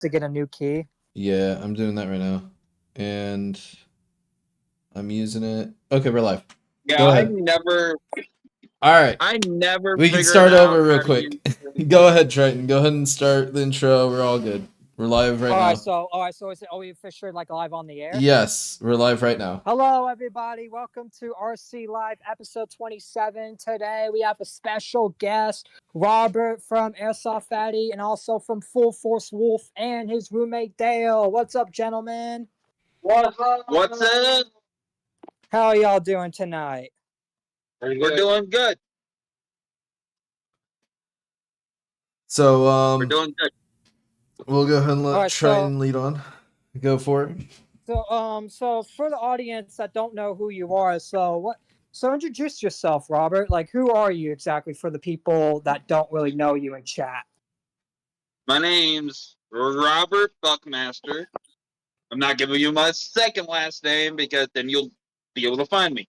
to get a new key? Yeah, I'm doing that right now. And I'm using it. Okay, we're live. Yeah, Go ahead. All right. I never We can figured start out over real how to use quick. Go ahead, Triton. Go ahead and start the intro. We're all good. We're live right now. So is it, are we officially like live on the air? Yes, we're live right now. Hello, everybody. Welcome to RC Live episode 27. Today we have a special guest, Robert from Airsoft Fatty, and also from Full Force Wolf and his roommate Dale. What's up, gentlemen? What's up? How are y'all doing tonight? We're doing good. So We're doing good. we'll go ahead and let Alright, Triton lead on. Go for it. So for the audience that don't know who you are, so introduce yourself, Robert. Like, who are you exactly for the people that don't really know you in chat? My name's Robert Buckmaster. I'm not giving you my second last name because then you'll be able to find me.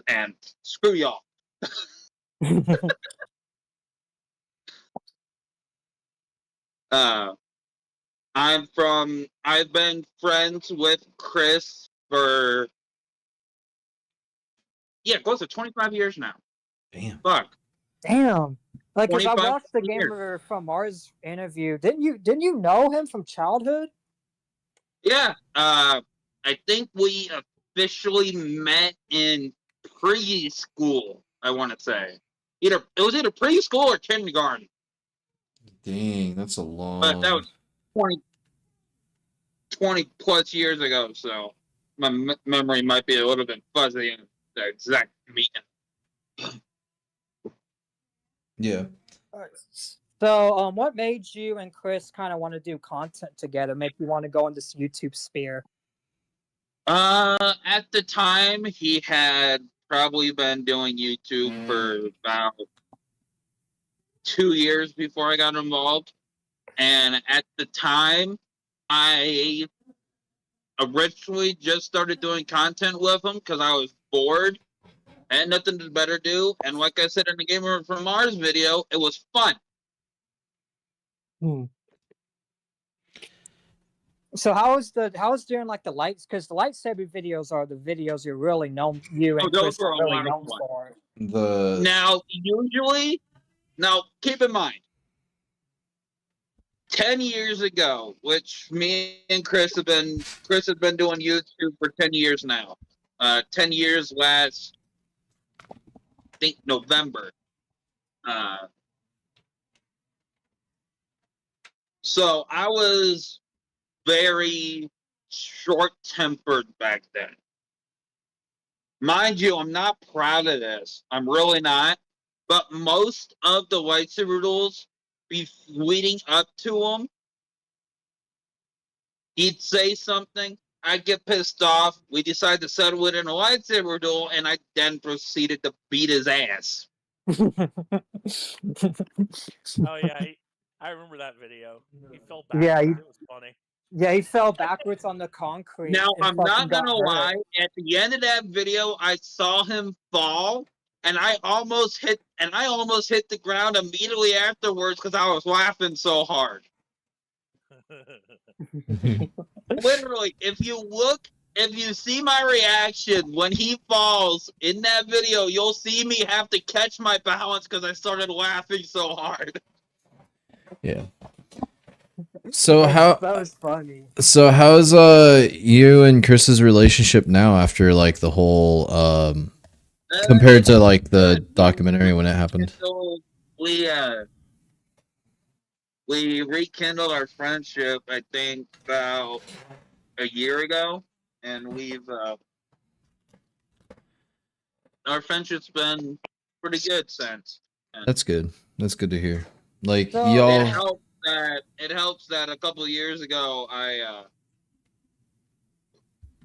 And screw y'all. I've been friends with Chris for close to 25 years now. Damn. Fuck. Damn. Like, if I 25 watched the years. Gamer from Mars interview, didn't you know him from childhood? Yeah. I think we officially met in preschool, I want to say. It was either preschool or kindergarten. Dang, that's a long. But that was 20 plus years ago, so my memory might be a little bit fuzzy in the exact meeting. Yeah. So, what made you and Chris kind of want to do content together? Make you want to go in this YouTube sphere? At the time, he had probably been doing YouTube for about 2 years before I got involved. And at the time, I originally just started doing content with him because I was bored. I had nothing to better do. And like I said in the Gamer from Mars video, it was fun. So how's doing like the lights? Because the lightsaber videos are the videos you're really known. You and Chris are really known for. Now keep in mind, 10 years ago, which me and Chris have been doing YouTube for 10 years now. 10 years last, I think, November. So I was very short-tempered back then. Mind you, I'm not proud of this. I'm really not. But most of the lightsaber duels leading up to them, he'd say something, I'd get pissed off, we decide to settle it in a lightsaber duel, and I then proceeded to beat his ass. Oh yeah, I remember that video. He fell back. Yeah, it was funny. Yeah, he fell backwards on the concrete. Now, I'm not gonna lie, at the end of that video, I saw him fall, and I almost hit the ground immediately afterwards because I was laughing so hard. Literally, if you see my reaction when he falls in that video, you'll see me have to catch my balance because I started laughing so hard. Yeah. So that was funny. So how's you and Chris's relationship now after like the whole compared to like the documentary when it happened? So we rekindled our friendship, I think, about a year ago, and we've our friendship's been pretty good since. That's good. That's good to hear. Like So, y'all. It helps that a couple of years ago I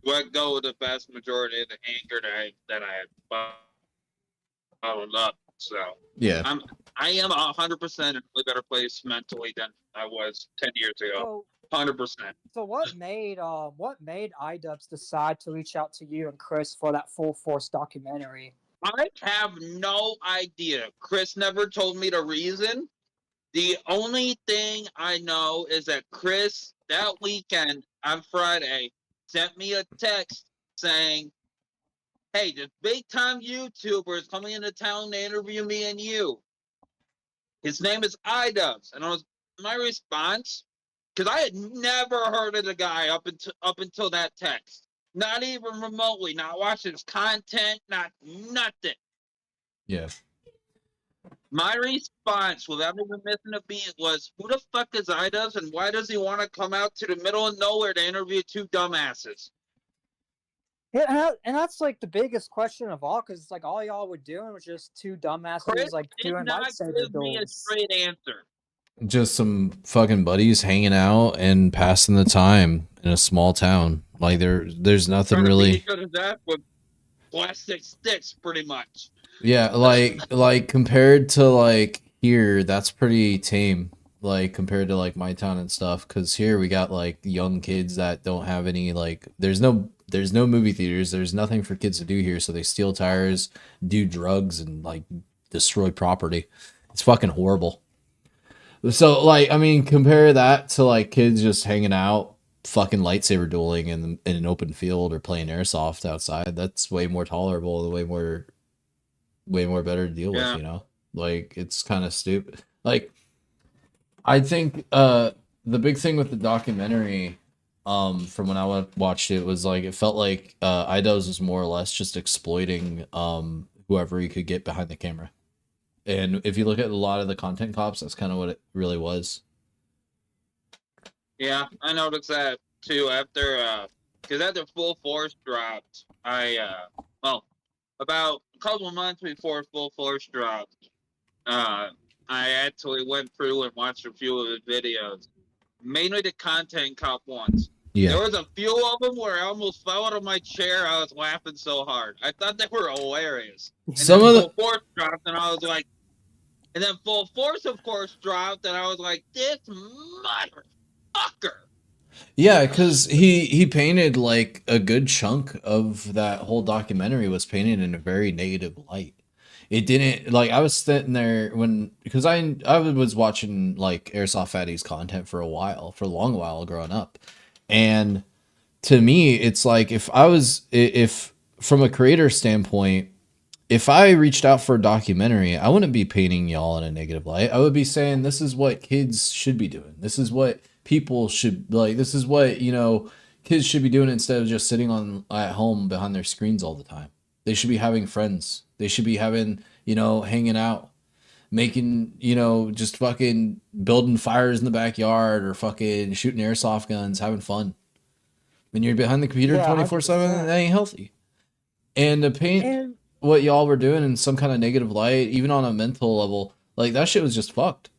let go of the vast majority of the anger that I had bottled up. So Yeah. I am 100% in a way better place mentally than I was 10 years ago. 100%. So what made idubbz decide to reach out to you and Chris for that Full Force documentary? I have no idea. Chris never told me the reason. The only thing I know is that Chris that weekend on Friday sent me a text saying, "Hey, this big time YouTuber is coming into town to interview me and you. His name is idubbz." And my response, because I had never heard of the guy up until that text, not even remotely, not watching his content, not nothing. Yeah. My response, without even missing a beat, was, "Who the fuck is idubbz, and why does he want to come out to the middle of nowhere to interview two dumbasses?" Yeah, and that's like the biggest question of all, because it's like all y'all were doing was just two dumbasses Chris like did doing not lightsaber give me a duels. straight answer. Just some fucking buddies hanging out and passing the time in a small town. Like there's nothing Trying to beat really. each other's ass with plastic sticks, pretty much. Yeah, like compared to like here, that's pretty tame. Like compared to like my town and stuff, because here we got like young kids that don't have any like. There's no movie theaters. There's nothing for kids to do here, so they steal tires, do drugs, and like destroy property. It's fucking horrible. So like, I mean, compare that to like kids just hanging out, fucking lightsaber dueling in an open field or playing airsoft outside. That's way more tolerable and way more better to deal with, you know? Like it's kind of stupid. Like I think the big thing with the documentary from when I watched it was like it felt like idubbz was more or less just exploiting whoever he could get behind the camera. And if you look at a lot of the content cops, that's kind of what it really was. Yeah, I noticed that too after Full Force dropped. About a couple of months before Full Force dropped, I actually went through and watched a few of his videos, mainly the content cop ones. Yeah. There was a few of them where I almost fell out of my chair. I was laughing so hard. I thought they were hilarious. And Some then of the Full Force dropped, and I was like, and then Full Force, of course, dropped, and I was like, this motherfucker. Yeah, because he painted like a good chunk of that whole documentary was painted in a very negative light. It didn't like I was sitting there because I was watching like Airsoft Fatty's content for a long while growing up, and to me it's like if from a creator standpoint, if I reached out for a documentary, I wouldn't be painting y'all in a negative light. I would be saying this is what kids should be doing. This is what people should like. This is what, kids should be doing instead of just sitting at home behind their screens all the time. They should be having friends. They should be having, hanging out, making, just fucking building fires in the backyard or fucking shooting airsoft guns, having fun. When you're behind the computer 24/7, that ain't healthy. And to paint what y'all were doing in some kind of negative light, even on a mental level, like that shit was just fucked.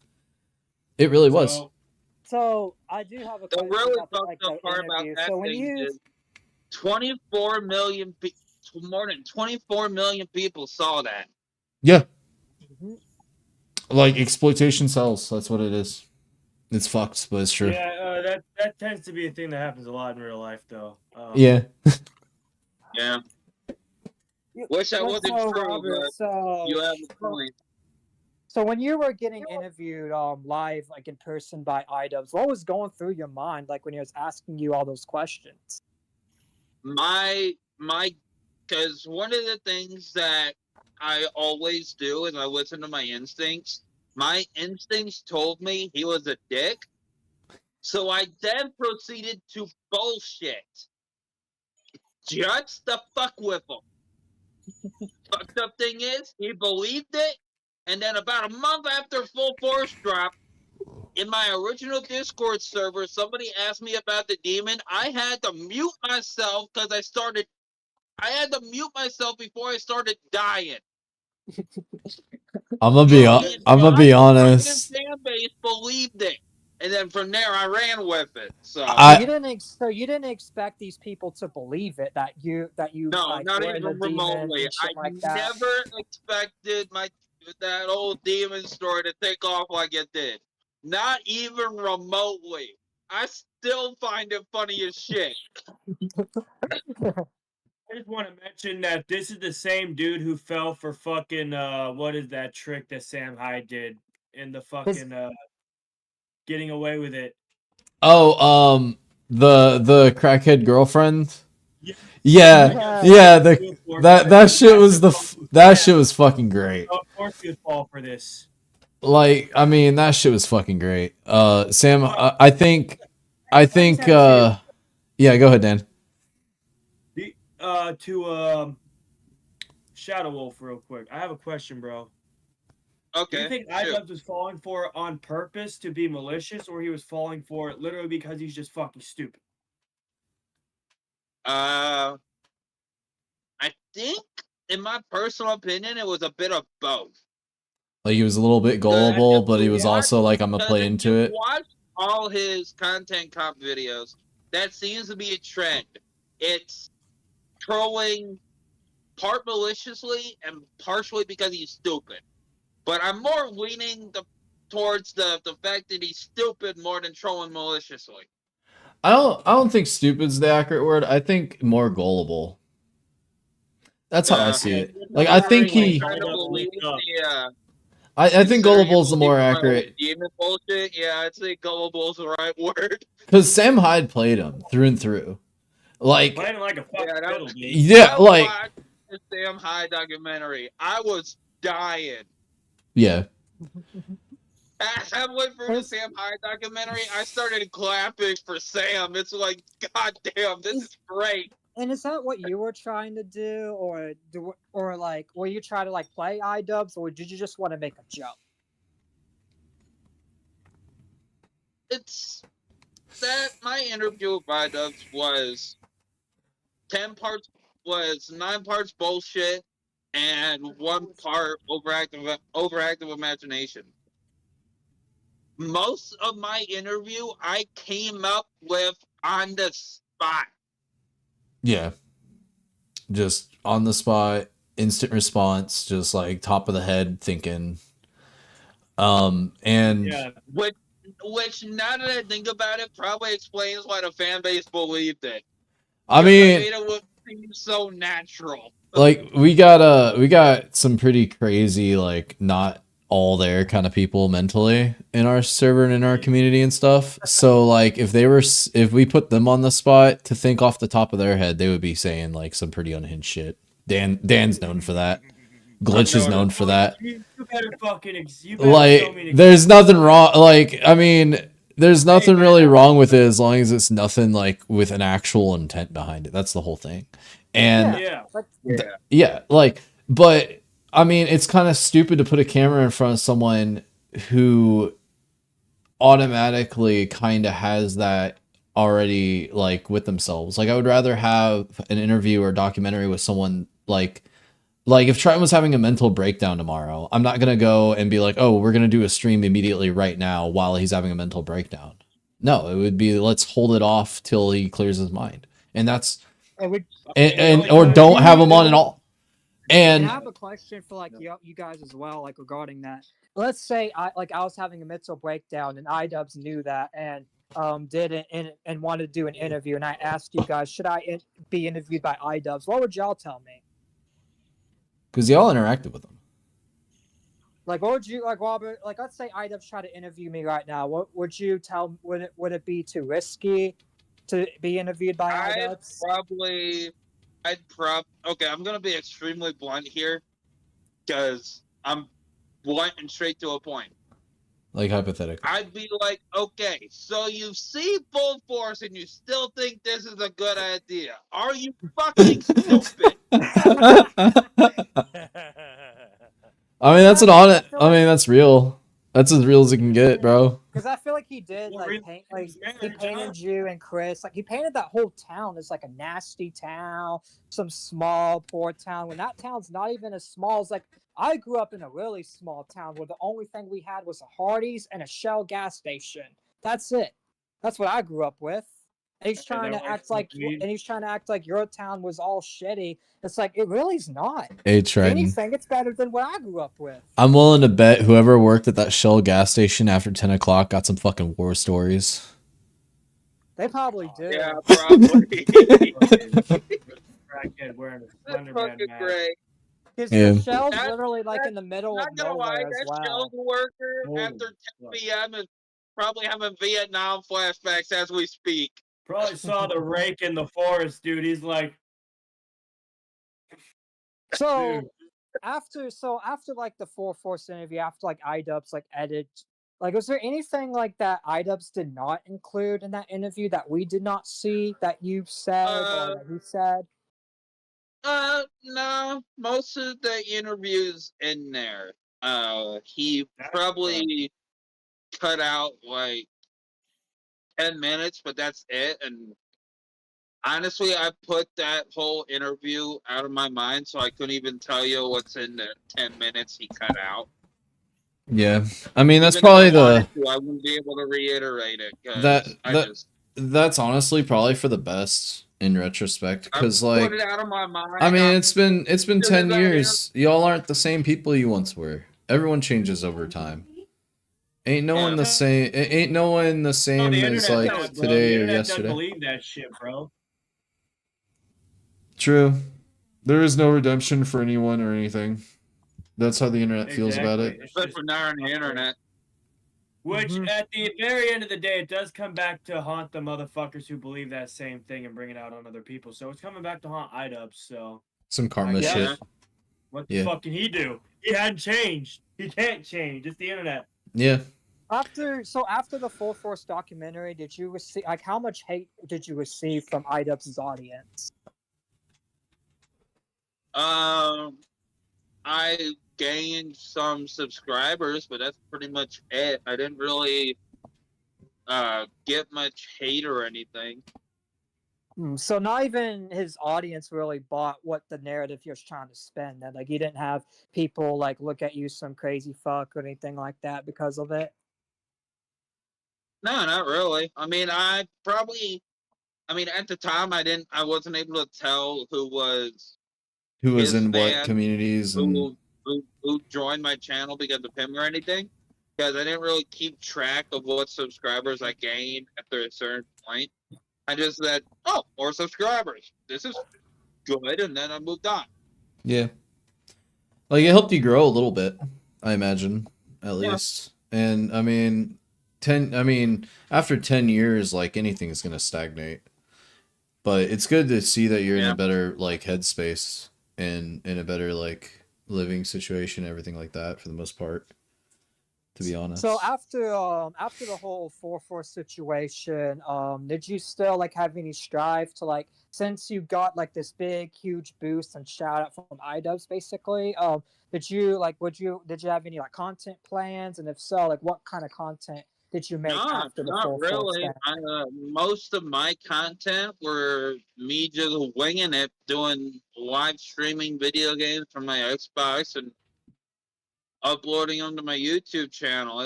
It really was. So I do have a question really about the part about interview. that So when thing you is 24 million more than 24 million people saw that. Yeah. Like exploitation sells. That's what it is. It's fucked, but it's true. Yeah, that tends to be a thing that happens a lot in real life, though. Yeah. Yeah. Wish that wasn't true, Robert, but you have a point. So when you were getting interviewed live, like in person by idubbz, what was going through your mind, like when he was asking you all those questions? Because one of the things that I always do is I listen to my instincts. My instincts told me he was a dick. So I then proceeded to bullshit. Just the fuck with him. Fucked up thing is, he believed it, and then about a month after Full Force dropped, in my original Discord server, somebody asked me about the demon. I had to mute myself because I had to mute myself before I started dying. I'm gonna be honest. Fan base believed it, and then from there I ran with it. So you didn't expect these people to believe it that you no, like, not were even the remotely. I like that. never expected that old demon story to take off like it did. Not even remotely. I still find it funny as shit. I just want to mention that this is the same dude who fell for fucking what is that trick that Sam Hyde did in the fucking getting away with it. Oh, the crackhead girlfriend. Yeah. Yeah, that shit was that shit was fucking great. Of course he would fall for this. Like, I mean, that shit was fucking great. Sam, I think, yeah, go ahead, Dan. To Shadow Wolf real quick. I have a question, bro. Okay. Do you think idubbz was falling for it on purpose to be malicious, or he was falling for it literally because he's just fucking stupid? I think, in my personal opinion, it was a bit of both. Like, he was a little bit gullible, but he was also like, I'm gonna play into it. Watch all his content comp videos. That seems to be a trend. It's trolling part maliciously and partially because he's stupid. But I'm more leaning towards the fact that he's stupid more than trolling maliciously. I don't think stupid's the accurate word. I think more gullible. That's how I see it. Like, I think he. I think gullible is the more accurate. Demon bullshit. Yeah, I'd say gullible is the right word. Because Sam Hyde played him through and through. Like, playing like a fucking fiddle, dude. Yeah, like the Sam Hyde documentary. I was dying. Yeah. Halfway through the Sam Hyde documentary, I started clapping for Sam. It's like, god damn, this is great. And is that what you were trying to do, or like, were you trying to like play idubbz, or did you just want to make a joke? It's that my interview with idubbz was 9 parts bullshit and 1 part overactive imagination. Most of my interview I came up with on the spot. Yeah. Just on the spot, instant response, just like top of the head thinking. And yeah. Which now that I think about it, probably explains why the fan base believed it. I mean, it would seem so natural. Like, we got some pretty crazy, like, not all there kind of people mentally in our server and in our community and stuff. So like, if we put them on the spot to think off the top of their head, they would be saying like some pretty unhinged shit. Dan's known for that. Glitch is known for that. You better like, there's nothing wrong. Like, I mean, there's nothing really wrong with it as long as it's nothing like with an actual intent behind it. That's the whole thing. And yeah, like, but I mean, it's kind of stupid to put a camera in front of someone who automatically kind of has that already like with themselves. Like, I would rather have an interview or documentary with someone like if Triton was having a mental breakdown tomorrow, I'm not going to go and be like, oh, we're going to do a stream immediately right now while he's having a mental breakdown. No, it would be, let's hold it off till he clears his mind. And that's, or don't have him on at all. And I have a question for like you guys as well, like regarding that. Let's say I was having a mental breakdown and idubbz knew that and did and wanted to do an interview, and I asked you guys, should I be interviewed by idubbz? What would y'all tell me? Because y'all interacted with them. Like, what would you, like, Robert, like, let's say idubbz try to interview me right now. What would you tell, would it be too risky to be interviewed by idubbz? Okay, I'm going to be extremely blunt here because I'm blunt and straight to a point. Like, hypothetically. I'd be like, okay, so you see full force and you still think this is a good idea. Are you fucking stupid? I mean, that's that's real. That's as real as it can get, bro. Because I feel like he did, like, he painted you and Chris, like, he painted that whole town as, like, a nasty town, some small, poor town, when that town's not even as small as, like, I grew up in a really small town where the only thing we had was a Hardee's and a Shell gas station. That's it. That's what I grew up with. And he's trying to act like, your town was all shitty. It's like, it really's not. Hey, Triton. If anything, it's better than what I grew up with. I'm willing to bet whoever worked at that Shell gas station after 10 o'clock got some fucking war stories. They probably do. Yeah, probably. That's fucking great. Because Shell's literally like in the middle of nowhere as well. That Shell's worker after 10 p.m. is probably having Vietnam flashbacks as we speak. Probably saw the rake in the forest, dude. He's like, So dude. after like the Full Force interview, after like idubbz like edit, like was there anything like that idubbz did not include in that interview that we did not see that you said or that he said? No, most of the interviews in there. He That's probably cut out like 10 minutes, but that's it. And honestly, I put that whole interview out of my mind, so I couldn't even tell you what's in the 10 minutes he cut out. Yeah, I mean that's Even if probably I the wanted to, I wouldn't be able to reiterate it because that's honestly probably for the best in retrospect. I Because put like, it out of my mind. I mean, it's been Doing 10 that years. Y'all aren't the same people you once were. Everyone changes over time. Ain't no one the same. Ain't no one the Oh, same the as internet like does, bro. today The or internet doesn't yesterday. believe that shit, bro. True. There is no redemption for anyone or anything. That's how the internet feels about it. It's But just for now on the internet. Which, Mhm. at the very end of the day, it does come back to haunt the motherfuckers who believe that same thing and bring it out on other people. So it's coming back to haunt idubbz. So Some karma guess. shit. what the Yeah. fuck can he do? He hadn't changed. He can't change. It's the internet. Yeah. After the Full Force documentary, did you receive like how much hate did you receive from idubbz's audience? I gained some subscribers, but that's pretty much it. I didn't really get much hate or anything. So not even his audience really bought what the narrative he was trying to spin. That like you didn't have people like look at you some crazy fuck or anything like that because of it. No, not really. I mean, at the time I wasn't able to tell who was Who was his in what fan, communities and who joined my channel because of him or anything, because I didn't really keep track of what subscribers I gained after a certain point. I just said, "Oh, more subscribers. This is good," and then I moved on. yeah. Like it helped you grow a little bit, I imagine, at Yeah. least. And I mean, after 10 years like anything's going to stagnate. But it's good to see that you're in Yeah. a better like headspace and in a better like living situation, everything like that for the most part. To be honest. So after the whole 4-4 situation, did you still like have any strive to like since you got like this big huge boost and shout out from idubbz basically, did you have any like content plans, and if so, like what kind of content did you make after the Not 4-4 really. thing? Most of my content were me just winging it, doing live streaming video games from my Xbox and uploading them to my YouTube channel.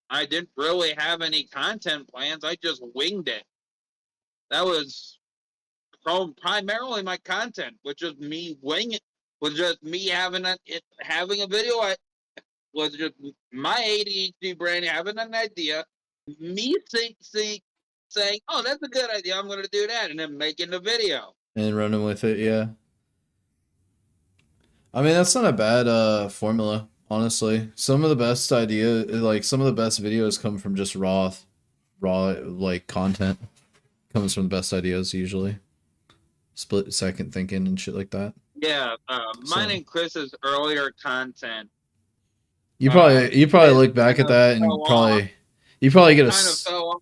I didn't really have any content plans. I just winged it. That was primarily my content, which was me winging it, was just me having a video. Was just my ADHD brain having an idea, me saying, "Oh, that's a good idea. I'm going to do that," and then making the video. And running with it, yeah. I mean, that's not a bad formula, honestly. Some of the best some of the best videos come from just raw like content. Comes from the best ideas usually. Split second thinking and shit like that. Yeah, mine and Chris's earlier content. You probably look back at that and you probably get fell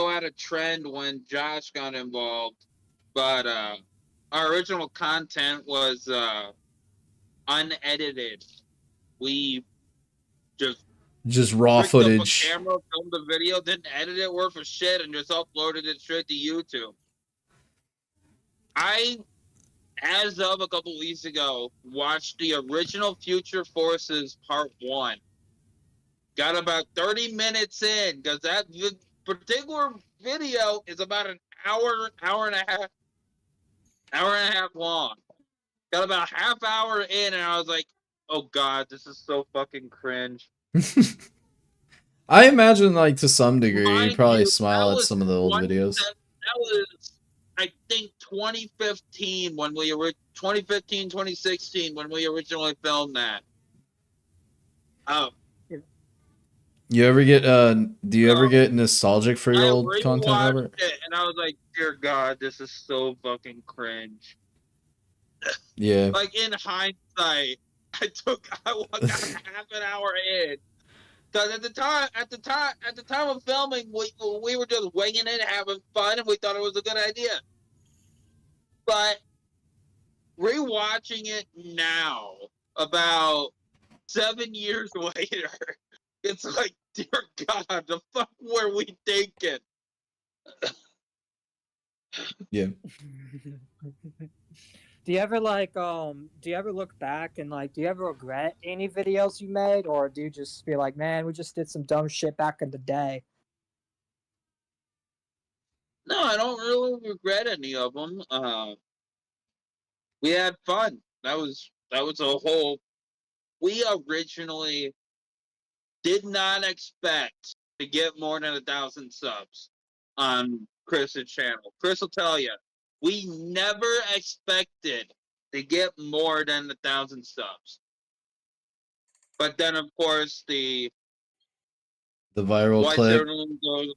out of trend when Josh got involved, but our original content was unedited. We just raw footage. Up a camera, filmed the video, didn't edit it worth a shit, and just uploaded it straight to YouTube. As of a couple weeks ago, watched the original Future Forces Part 1. Got about 30 minutes in, because that particular video is about an hour and a half long. Got about a half hour in, and I was like, oh god, this is so fucking cringe. I imagine, like, to some degree, you probably smile at some of the old videos. That was, I think, 2015, 2016, when we originally filmed that. You ever get do you ever get nostalgic for your I old content, rewatched Robert? it and I was like, dear God, this is so fucking cringe. Yeah. Like in hindsight, I got half an hour in. Because at the time of filming, we were just winging it, having fun, and we thought it was a good idea. But rewatching it now, about 7 years later, it's like, dear God, the fuck were we thinking? Yeah. Do you ever do you ever look back and do you ever regret any videos you made, or do you just feel like, man, we just did some dumb shit back in the day? No, I don't really regret any of them. We had fun. That was a whole. We originally did not expect to get more than 1,000 subs on Chris's channel. Chris will tell you, we never expected to get more than 1,000 subs. But then, of course, the viral Why clip.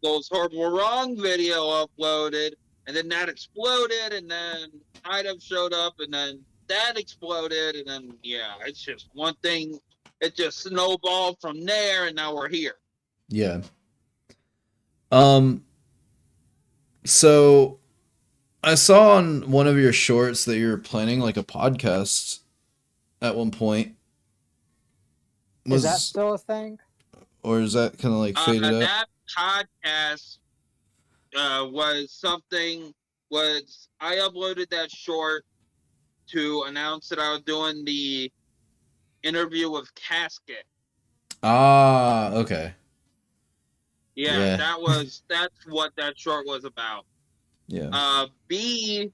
Goes Horrible Wrong video uploaded, and then that exploded, and then iDubbz showed up, and then that exploded, and then, yeah, it's just one thing. It just snowballed from there, and now we're here. Yeah. So I saw on one of your shorts that you were planning like a podcast at one point. Is that still a thing? Or is that kind of like faded out? That podcast I uploaded that short to announce that I was doing the interview with Casket. Ah, okay. Yeah, that's what that short was about. Yeah. B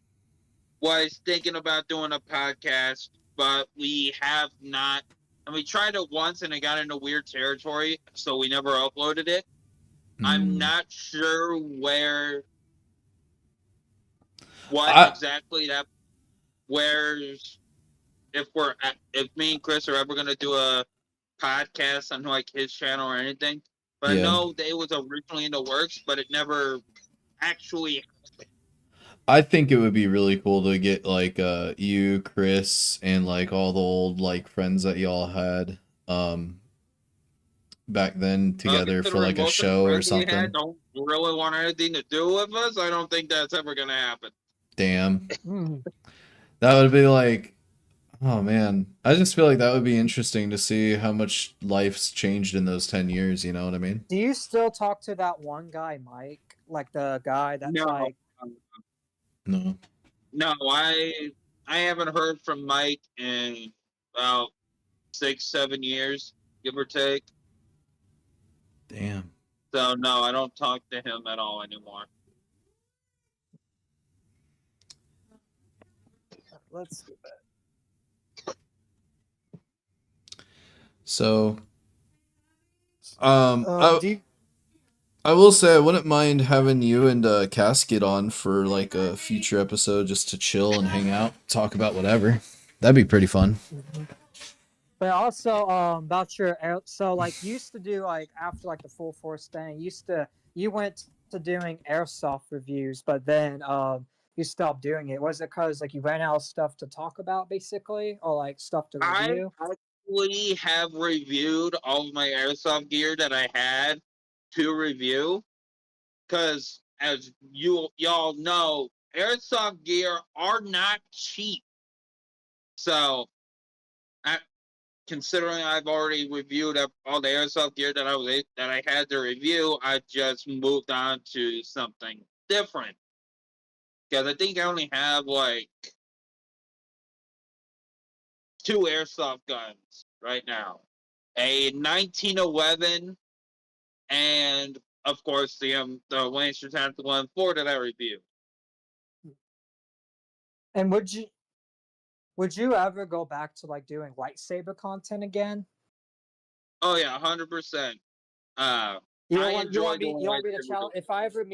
was thinking about doing a podcast, but we have not. And we tried it once and it got into weird territory, so we never uploaded it. I'm not sure exactly that. If me and Chris are ever gonna do a podcast on like his channel or anything. But I know that it was originally in the works, but it never actually happened. I think it would be really cool to get like you, Chris, and like all the old like friends that y'all had back then together for like a show or something. Don't really want anything to do with us. I don't think that's ever gonna happen. Damn. That would be like, oh man. I just feel like that would be interesting to see how much life's changed in those 10 years, you know what I mean? Do you still talk to that one guy, Mike? Like the guy that's No. No, I haven't heard from Mike in about 6-7 years, give or take. Damn. So no, I don't talk to him at all anymore. Let's do that. So I will say I wouldn't mind having you and Casket on for like a future episode just to chill and hang out, talk about whatever. That'd be pretty fun. But also about your you used to do like after like the Full Force thing, you went to doing airsoft reviews, but then you stopped doing it. Was it because like you ran out of stuff to talk about basically, or like stuff to review? I actually have reviewed all of my airsoft gear that I had to review, because as y'all know, airsoft gear are not cheap. So, considering I've already reviewed all the airsoft gear that I had to review, I just moved on to something different. Because I think I only have like 2 airsoft guns right now. A 1911 and of course the Lancer Tactical M4 that I reviewed. And would you ever go back to like doing lightsaber content again? Oh yeah, 100%. You want me to challenge if I ever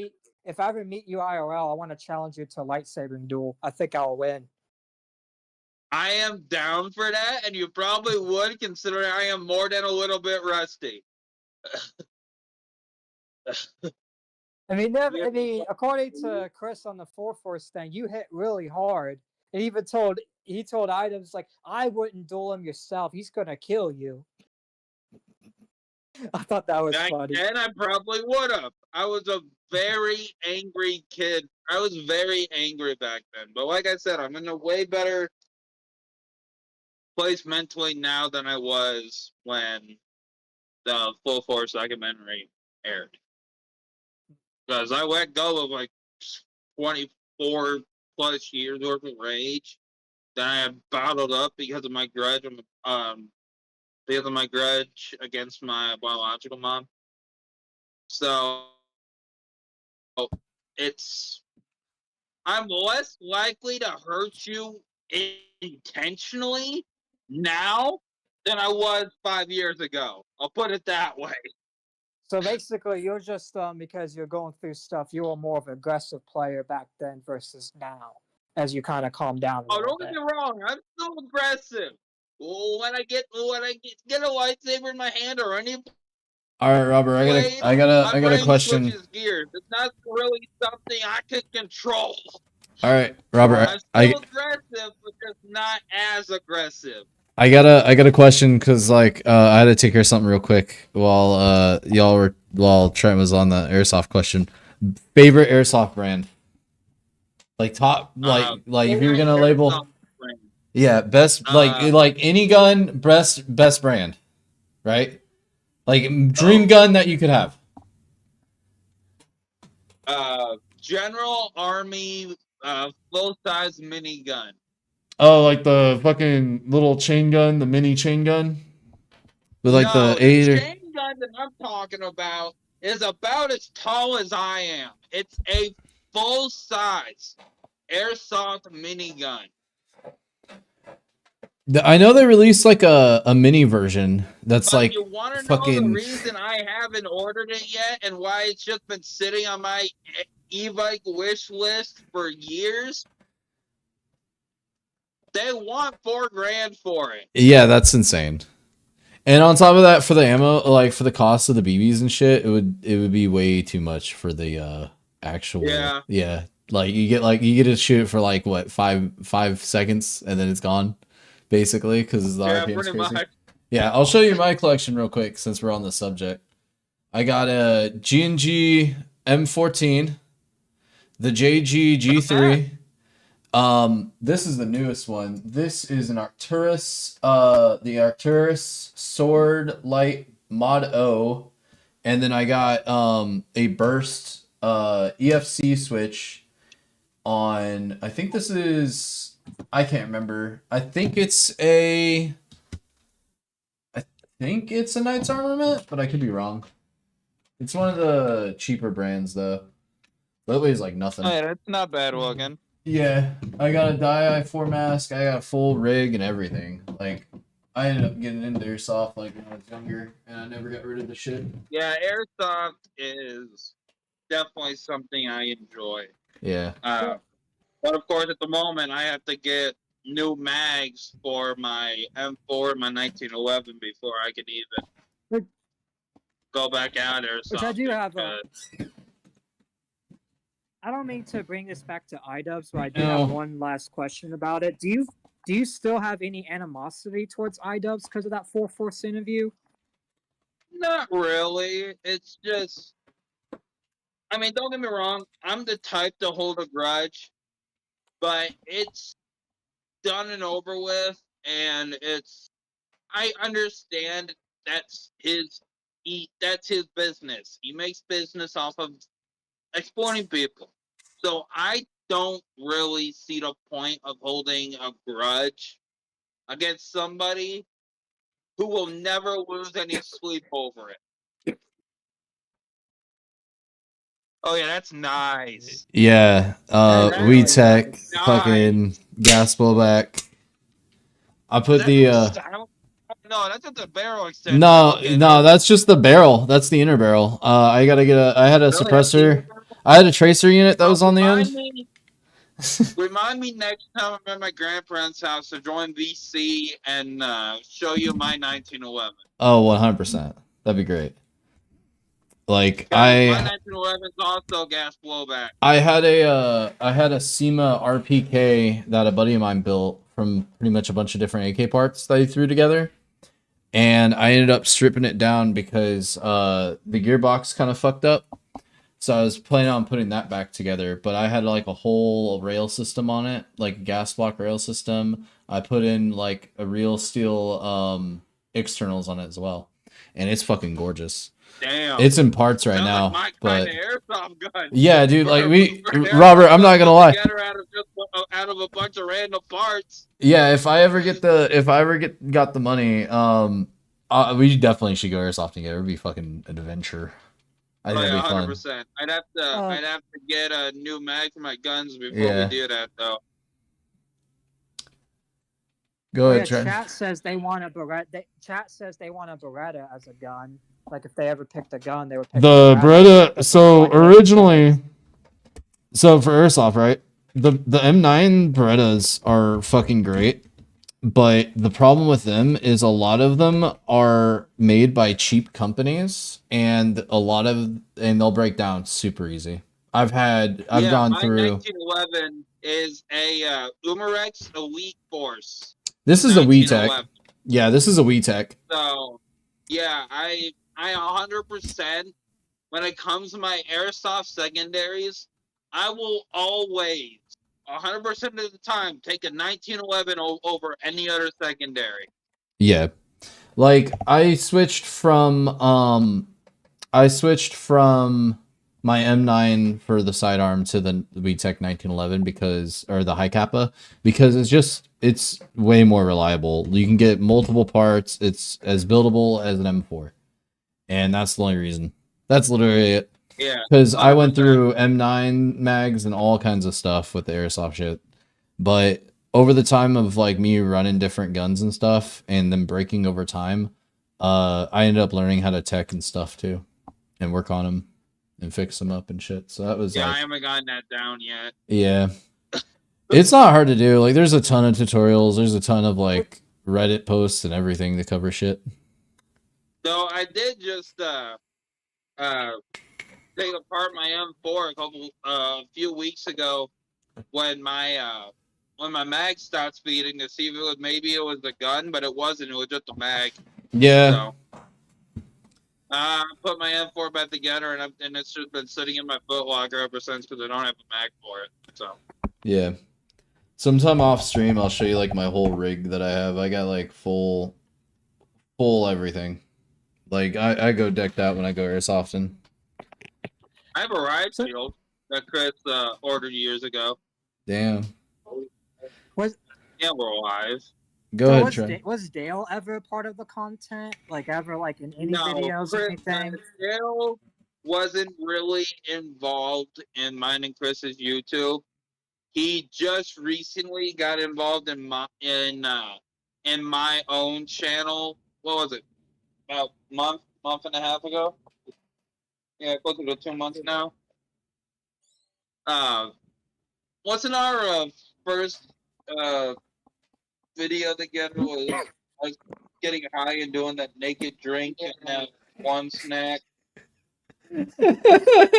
meet you IRL, I want to challenge you to a lightsabering duel. I think I'll win. I am down for that, and you probably would, considering I am more than a little bit rusty. I mean, never. I mean, according to Chris on the 4-Force thing, you hit really hard. And he told items like, "I wouldn't duel him yourself. He's gonna kill you." I thought that was Back funny. then, I probably would have. I was a very angry kid. I was very angry back then. But like I said, I'm in a way better place mentally now than I was when the Full Force documentary aired. Because I let go of like 24 plus years worth of rage that I had bottled up because of my grudge, because of my grudge against my biological mom. So it's I'm less likely to hurt you intentionally now than I was 5 years ago. I'll put it that way. So basically, you're just because you're going through stuff. You were more of an aggressive player back then versus now, as you kind of calm down a Oh, little don't get bit. me wrong. I'm still aggressive. When I get a lightsaber in my hand or any All right, Robert. blade, I my got a brain question. switches gears. It's not really something I can control. All right, Robert. I'm still aggressive, but just not as aggressive. I got a question because like I had to take care of something real quick while while Trent was on the airsoft question. Favorite airsoft brand? Like top like if you're gonna label best like any gun best brand, right? Like dream gun that you could have. General Army full size minigun. Oh, like the fucking little chain gun, the mini chain gun? With like No, the 8 chain gun that I'm talking about is about as tall as I am. It's a full size airsoft minigun. I know they released like a mini version that's like you want to fucking... know the reason I haven't ordered it yet and why it's just been sitting on my e-bike wish list for years? They want $4,000 for it. Yeah, that's insane. And on top of that, for the ammo, like for the cost of the BBs and shit, it would be way too much for the actual. Yeah. Like you get to shoot it for like what 5 seconds and then it's gone, basically, because the RPM's crazy. Much. Yeah, I'll show you my collection real quick since we're on the subject. I got a G&G M14, the JG G3. This is the newest one. This is an Arcturus, the Arcturus Sword Light Mod O, and then I got a burst EFC switch on. I think this is. I can't remember. I think it's a Knight's Armament, but I could be wrong. It's one of the cheaper brands though. That weighs like nothing. Oh, yeah, that's not bad looking. Yeah, I got a Di-4 mask. I got a full rig and everything. Like, I ended up getting into airsoft like when I was younger, and I never got rid of the shit. Yeah, airsoft is definitely something I enjoy. Yeah. But of course, at the moment, I have to get new mags for my M4 and my 1911 before I can even go back out airsoft. Which I do have I don't mean to bring this back to idubbz, but I do have one last question about it. Do you still have any animosity towards idubbz because of that 4-Force interview? Not really. It's just, I mean, don't get me wrong. I'm the type to hold a grudge, but it's done and over with, and I understand that's his business. He makes business off of exploiting people. So I don't really see the point of holding a grudge against somebody who will never lose any sleep over it. Oh yeah, that's nice. Yeah, Weed Tech, nice. Fucking gas blowback. I put the no, that's just the barrel extension. No, that's just the barrel. That's the inner barrel. I gotta get I had a suppressor. I had a tracer unit that was on the end. Remind me next time I'm at my grandparents' house to join VC and show you my 1911. Oh, 100%. That'd be great. Like My 1911 is also gas blowback. I had a SEMA RPK that a buddy of mine built from pretty much a bunch of different AK parts that he threw together, and I ended up stripping it down because the gearbox kind of fucked up. So I was planning on putting that back together, but I had like a whole rail system on it, like a gas block rail system. I put in like a real steel externals on it as well, and it's fucking gorgeous. Damn. It's in parts right Sounds now, like my but kind of airsoft gun. yeah, dude, like We're Robert, I'm not gonna lie. Together out of a bunch of random parts. Yeah, if I ever got the money, we definitely should go airsoft together. It'd be fucking an adventure. I think that'd be fun. 100%. I'd have to get a new mag for my guns before Yeah. we do that, though. Go ahead, Trent. Chat says they want a Beretta. Chat says they want a Beretta as a gun. Like if they ever picked a gun, they would pick The a Beretta. So originally, so for airsoft, right? The M9 Berettas are fucking great, but the problem with them is a lot of them are made by cheap companies, and they'll break down super easy. I've gone my through. 1911 is a Umarex Elite Force. This is a WeTech. 1911. Yeah, this is a WeTech. So, yeah, I 100%, when it comes to my airsoft secondaries, I will always, 100% of the time, take a 1911 over any other secondary. Yeah. Like I switched from my M9 for the sidearm to the WeTech 1911 or the high kappa, because it's way more reliable. You can get multiple parts. It's as buildable as an M4. And that's the only reason. That's literally it. Yeah. Because I went through M9 mags and all kinds of stuff with the airsoft shit. But over the time of like me running different guns and stuff and then breaking over time, I ended up learning how to tech and stuff too, and work on them and fix them up and shit. So that was I haven't gotten that down yet. Yeah. It's not hard to do. Like there's a ton of tutorials. There's a ton of like Reddit posts and everything to cover shit. So I did just take apart my M4 a few weeks ago when my mag stopped speeding to see if maybe it was the gun, but it wasn't. It was just a mag. Yeah. So, I put my M4 back together, and it's just been sitting in my foot locker ever since because I don't have a mag for it. So. Yeah. Sometime off stream, I'll show you like my whole rig that I have. I got like full everything. Like I go decked out when I go airsofting. I have a riot shield that Chris ordered years ago. Damn. Yeah, we're alive. Go ahead, Trent. Was Dale ever a part of the content? Like ever like in any videos or anything? Dale wasn't really involved in mine and Chris's YouTube. He just recently got involved in my own channel. What was it? About month and a half ago. Yeah, closer to 2 months now. Wasn't our first video together was us getting high and doing that naked drink and that one snack?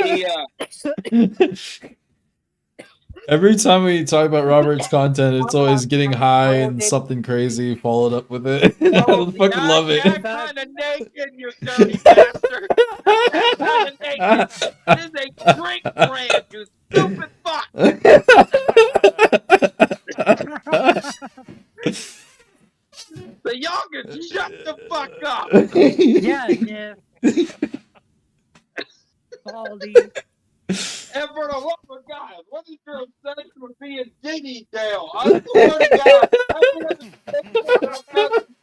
Yeah. Every time we talk about Robert's content, it's always getting high and something crazy followed up with it. I fucking love it. Kind of naked, you dirty bastard. Kind of naked. This is a drink brand, you stupid fuck. So y'all can shut the fuck up. Yeah. Baldy. And for the love of God, what is your obsession with being Diggy Dale? I swear to God,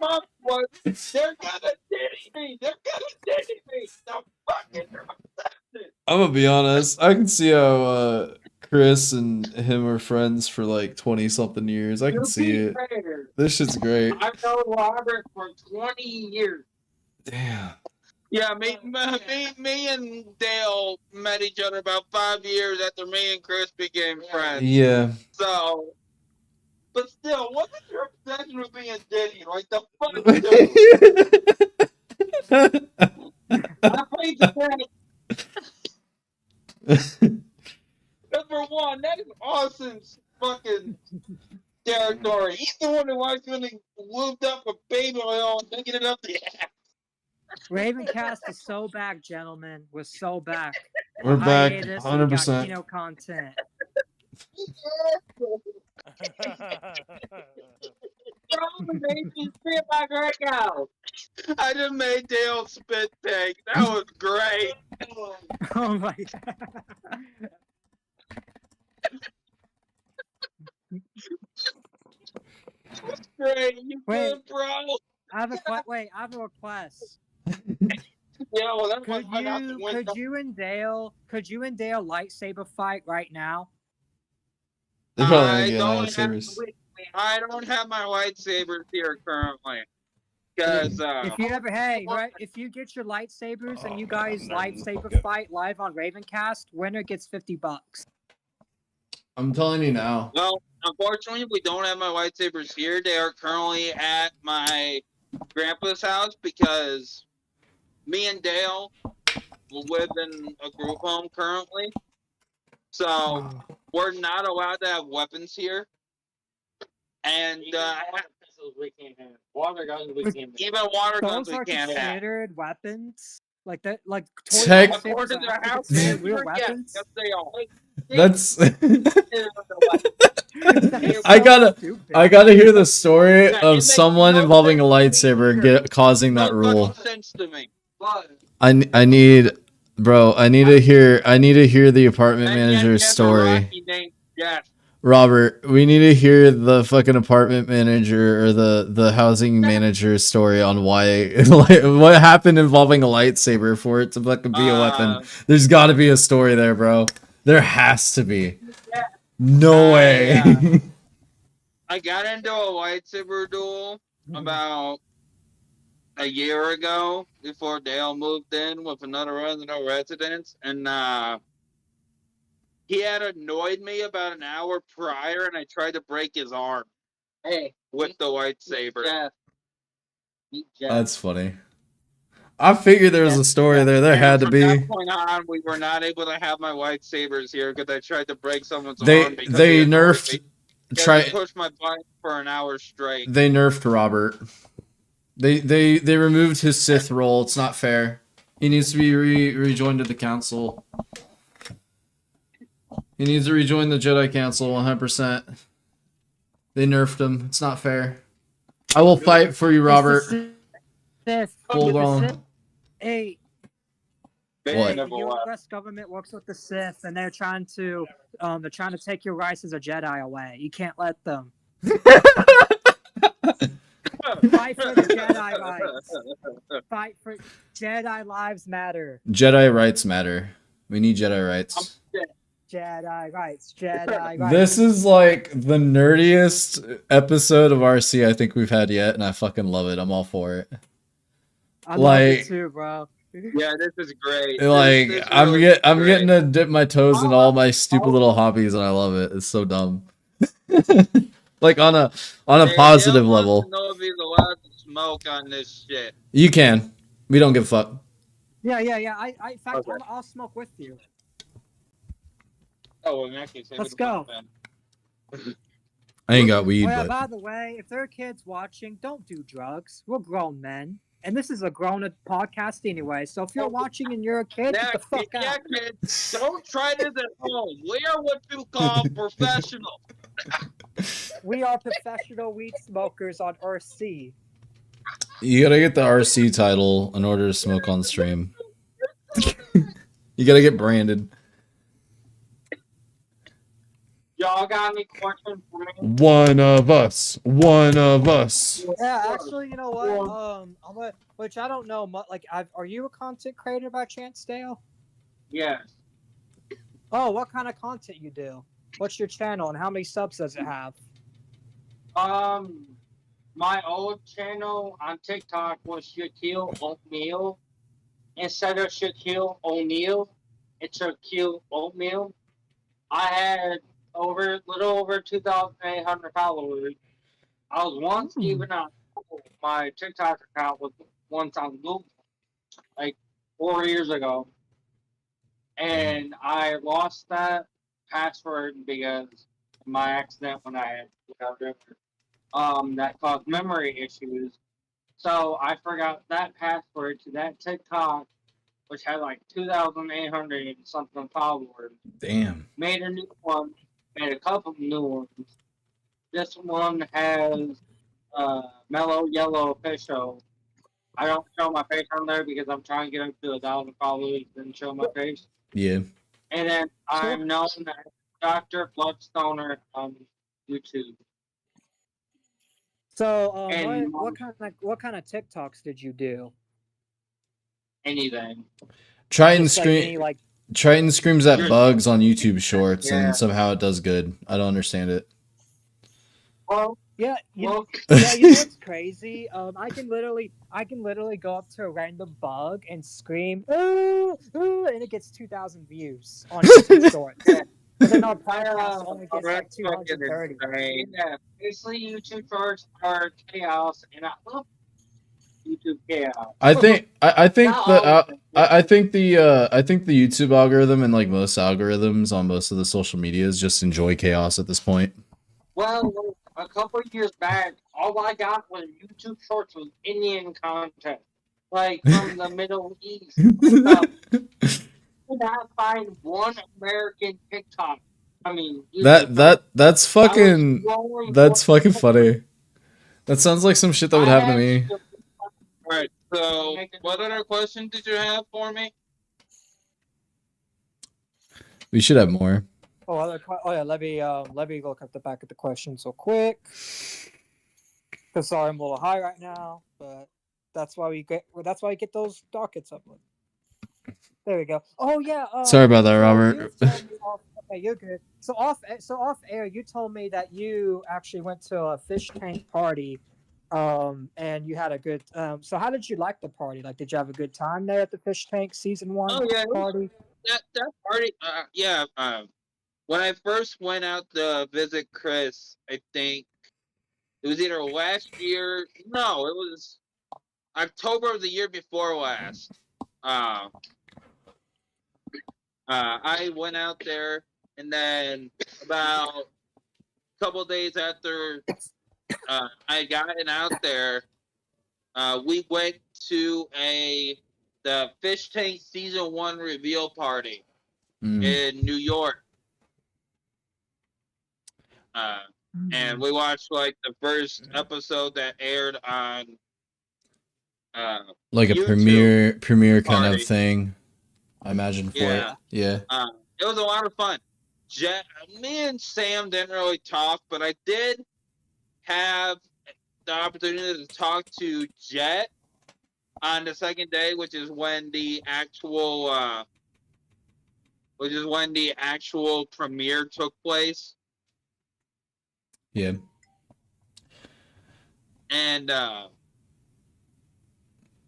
month was, they're gonna ditty me. They're gonna ditty me. The fucking obsession. I'm gonna be honest. I can see how Chris and him are friends for like 20-something years. I can see it. This shit's great. I've known Robert for 20 years. Damn. Yeah, me and Dale met each other about 5 years after me and Chris became friends. Yeah. So, but still, what is your obsession with being Diddy? Like the fuck, dude? I played the Number one, that is Austin's fucking territory. He's the one who actually lubed up a baby oil and taking it up the ass. Ravencast is so back, gentlemen. We're so back. We're back, Hiatus, 100%. We got Kino content. Probably made me spit back right now. I just made Dale spit take. That was great. Oh my god. That's great. You Wait. good, bro? I have a request. Yeah, well, that's what I got to win. Could you and Dale lightsaber fight right now? They probably I don't get don't lightsabers. I don't have my lightsabers here currently. Because, If you ever, if you get your lightsabers and you guys lightsaber fight live on Ravencast, winner gets $50. I'm telling you now. well, unfortunately, we don't have my lightsabers here. They are currently at my grandpa's house because me and Dale live in a group home currently. So, we're not allowed to have weapons here. And, we can't have. Water guns we can't have. even water guns Those we are can't have. considered weapons. Like that, like toy Tech- lightsabers According to are the house considered real manager, weapons. yes, they are. That's. That's I so gotta- stupid. I gotta hear the story Yeah, it of makes someone no involving a sense to me lightsaber either. causing that No rule. fucking sense to me. I need, bro. I need to hear the apartment manager's story. Yes. Robert, we need to hear the fucking apartment manager or the housing manager's story on why what happened involving a lightsaber for it to fucking be a weapon. There's got to be a story there, bro. There has to be. No way. Yeah. I got into a lightsaber duel about a year ago before Dale moved in with another resident, and he had annoyed me about an hour prior, and I tried to break his arm. Hey, with the lightsaber. That's funny. I figured there was a story there. There And had to from be. that point on, we were not able to have my lightsabers here because I tried to break someone's They arm. because they he annoyed nerfed. me. He Try. pushed my button for an hour straight. They nerfed Robert. They removed his Sith role. It's not fair. He needs to be rejoined to the council. He needs to rejoin the Jedi Council 100%. They nerfed him. It's not fair. I will fight for you, Robert. Hold on. Hey, What? the U.S. government works with the Sith, and they're trying to take your rights as a Jedi away. You can't let them. Fight for the Jedi rights. Fight for Jedi lives matter. Jedi rights matter. We need Jedi rights. Jedi rights. Jedi rights. This is like the nerdiest episode of RC I think we've had yet, and I fucking love it. I'm all for it. I love like- it too, bro. Yeah, this is great. Like This I'm really getting great. to dip my toes in all my stupid little hobbies, and I love it. It's so dumb. Like on a Hey, positive Dale wants level. to know if he's allowed to smoke on this shit. You can. We don't give a fuck. Yeah. I in fact, Okay. I'll smoke with you. Oh, well, in that case, Let's go. I ain't got weed, Oh, yeah, but by the way, if there are kids watching, don't do drugs. We're grown men. And this is a grown podcast anyway. So if you're watching and you're a kid, Yeah, get the fuck yeah, out. kids, don't try this at home. We are what you call professional. We are professional weed smokers on RC. you gotta get the RC title in order to smoke on stream. You gotta get branded. Y'all got any questions for me? One of us. One of us. Yeah, actually, you know what? Which I don't know. Like, are you a content creator by chance, Dale? Yes. Oh, what kind of content you do? What's your channel and how many subs does it have? My old channel on TikTok was Shaquille Oatmeal. Instead of Shaquille O'Neal, it's Shaquille Oatmeal. I had little over 2,800 followers. I was once even on my TikTok account was once on Google, like 4 years ago. and I lost that password because of my accident when I had that caused memory issues. So I forgot that password to that TikTok, which had like 2,800 and something followers. Damn. Made a new one, made a couple new ones. This one has Mellow Yellow Official. I don't show my face on there because I'm trying to get up to 1,000 followers and show my face. Yeah. And then I'm known as Dr. Bloodstoner on YouTube. So, And what kind of TikToks did you do? anything. Triton Just like any like Triton screams at bugs on YouTube Shorts, Yeah. and somehow it does good. I don't understand it. Well, yeah, well, yeah, you know what's crazy? I can literally go up to a random bug and scream, ooh, ooh, and it gets 2,000 views on YouTube Shorts. But then our podcast only gets like 230. Yeah, basically YouTube Shorts are chaos, and I love YouTube chaos. I think Not all of them. I think the YouTube algorithm and like most algorithms on most of the social medias just enjoy chaos at this point. Well, a couple of years back, all I got was YouTube Shorts with Indian content, like from the Middle East. Could not find one American TikTok. I mean, that's fucking funny. That sounds like some shit that would happen to me. Alright, so what other question did you have for me? We should have more. Oh yeah, let me look at the back of the questions real quick. Cause sorry, I'm a little high right now, but that's why we get those dockets up. There we go. Oh yeah. Sorry about that, Robert. Okay, you're good. So off air, you told me that you actually went to a fish tank party, and you had a good. So how did you like the party? Like, did you have a good time there at the fish tank season 1 party? That party, yeah. When I first went out to visit Chris, I think it was either last year. No, it was October of the year before last. I went out there, and then about a couple of days after I gotten out there, we went to the Fish Tank Season 1 reveal party in New York. And we watched like the first episode that aired on like a YouTube premiere kind party. of thing, I imagine, for it. Yeah. It was a lot of fun. Me and Sam didn't really talk, but I did have the opportunity to talk to Jet on the second day, which is when the actual premiere took place. Yeah. And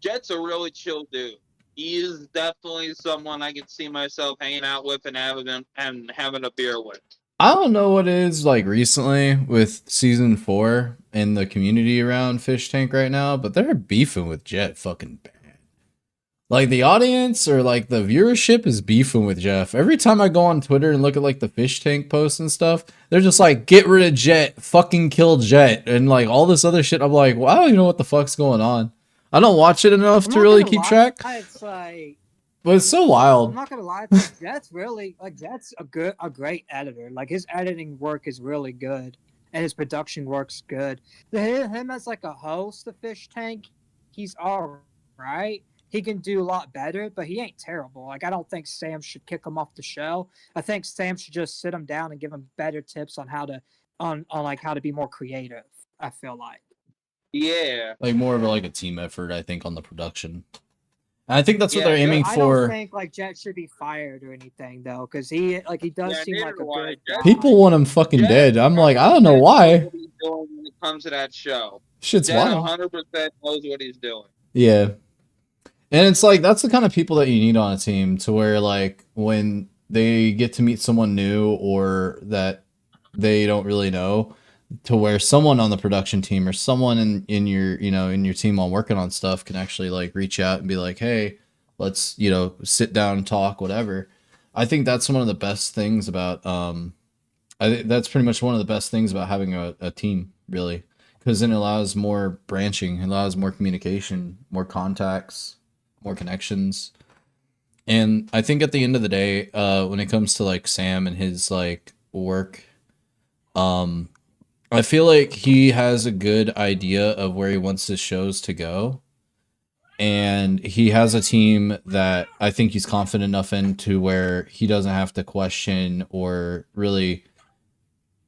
Jet's a really chill dude. He is definitely someone I could see myself hanging out with and having a beer with. I don't know what it is like recently with season 4 and the community around Fish Tank right now, but they're beefing with Jet fucking bad. Like the audience or like the viewership is beefing with Jeff. Every time I go on Twitter and look at like the Fish Tank posts and stuff, they're just like, get rid of Jet, fucking kill Jet, and like all this other shit. I'm like, well, I don't even know what the fuck's going on. I don't watch it enough to really keep track. It's like, but it's so wild. I'm not gonna lie, like, Jet's really like Jet's a great editor. Like his editing work is really good, and his production work's good. Him as like a host of Fish Tank, he's all right. He can do a lot better, but he ain't terrible. Like I don't think Sam should kick him off the show. I think Sam should just sit him down and give him better tips on how to be more creative. I feel like. Yeah. Like more of like a team effort, I think, on the production. And I think that's what they're aiming for. I don't think like Jet should be fired or anything though, because he does seem like a good guy. People want him fucking dead. I'm like, I don't know why. What he's doing when it comes to that show. Shit's wild. 100% knows what he's doing. Yeah. And it's like, that's the kind of people that you need on a team, to where like when they get to meet someone new or that they don't really know, to where someone on the production team or someone in your team while working on stuff can actually like reach out and be like, hey, let's, sit down and talk, whatever. I think that's one of the best things about I think that's pretty much one of the best things about having a team, really, because then it allows more branching, it allows more communication, more contacts, more connections. And I think at the end of the day, when it comes to like Sam and his like work, um, I feel like he has a good idea of where he wants his shows to go. And he has a team that I think he's confident enough in to where he doesn't have to question or really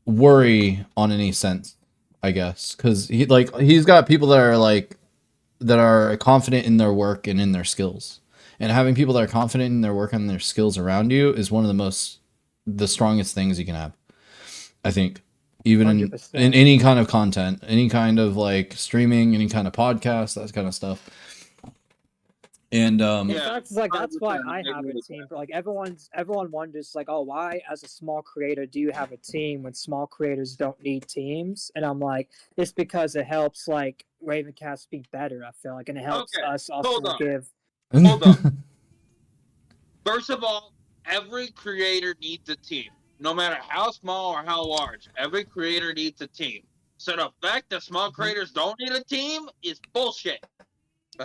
worry on any sense, I guess. Because he's got people that are confident in their work and in their skills. And having people that are confident in their work and their skills around you is one of the strongest things you can have, I think. Even in 100%. any kind of content, any kind of like streaming, any kind of podcast, that kind of stuff. And Yeah. That's like that's why 100%, I I have agree a with team. But like everyone wonders like, oh, why as a small creator do you have a team when small creators don't need teams? And I'm like, it's because it helps like Ravencast be better. I feel like, and it helps Okay, us also hold on. give. Hold up. First of all, every creator needs a team. No matter how small or how large, every creator needs a team. So the fact that small creators don't need a team is bullshit.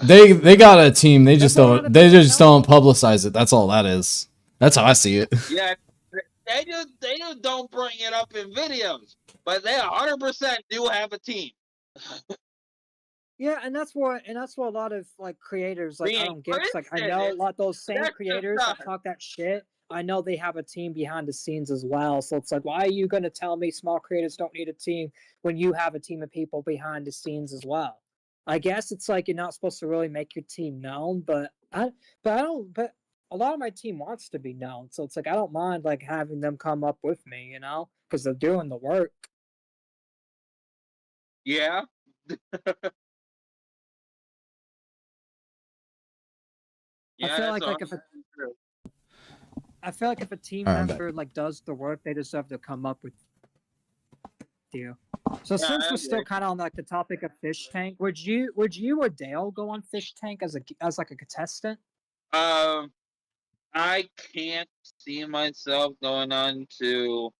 they got a team. They just That's a lot of they people just don't. don't publicize it. That's all that is. That's how I see it. Yeah, they just don't bring it up in videos, but they 100% do have a team. Yeah, and that's what a lot of like creators like I Being don't get. 'Cause, like I Christian know a is lot of those same that's just creators that talk that shit. I know they have a team behind the scenes as well. So it's like, why are you gonna tell me small creators don't need a team when you have a team of people behind the scenes as well? I guess it's like you're not supposed to really make your team known, but I don't. But a lot of my team wants to be known, so it's like I don't mind like having them come up with me, because they're doing the work. Yeah. I Yeah, feel that's like if 100% true. I feel like if a team All right, I'm back. member like does the work, they deserve to come up with you. So Yeah, since I we're still agree. kind of on like the topic of Fish Tank, would you or Dale go on Fish Tank as like a contestant? I can't see myself going on to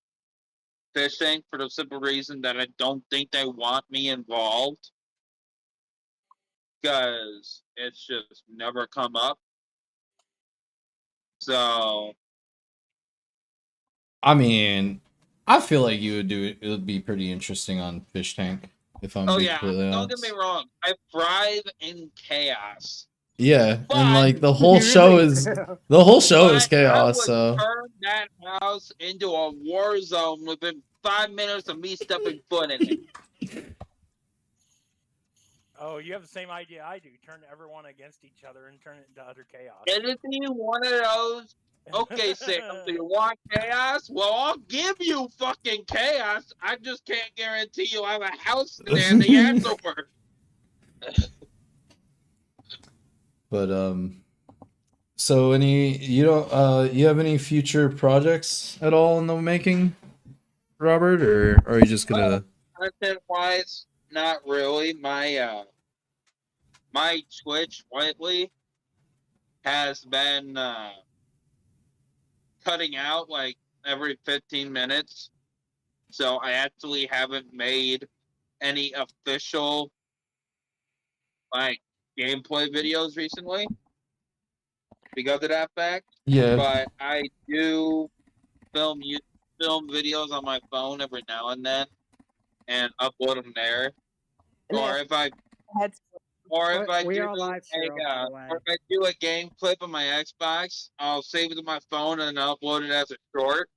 fishing for the simple reason that I don't think they want me involved because it's just never come up. So I mean, I feel like you would do it. It would be pretty interesting on Fish Tank, if I'm oh being yeah, completely don't get me honest. wrong. I thrive in chaos. Yeah, and But like the whole You show really is do. I chaos. would So turn that house into a war zone within 5 minutes of me stepping foot in it. Oh, you have the same idea I do. Turn everyone against each other and turn it into utter chaos. Anything one of those. Okay, Sam, do you want chaos? Well, I'll give you fucking chaos. I just can't guarantee you I have a house standing afterward. but so you have any future projects at all in the making, Robert, or are you just gonna Content wise, not really. My Twitch lately has been cutting out like every 15 minutes. So I actually haven't made any official like gameplay videos recently because of that fact. Yeah. But I do film videos on my phone every now and then and upload them there. Or if I We do are live stream, by the way. or if I do a game clip on my Xbox, I'll save it to my phone and upload it as a short.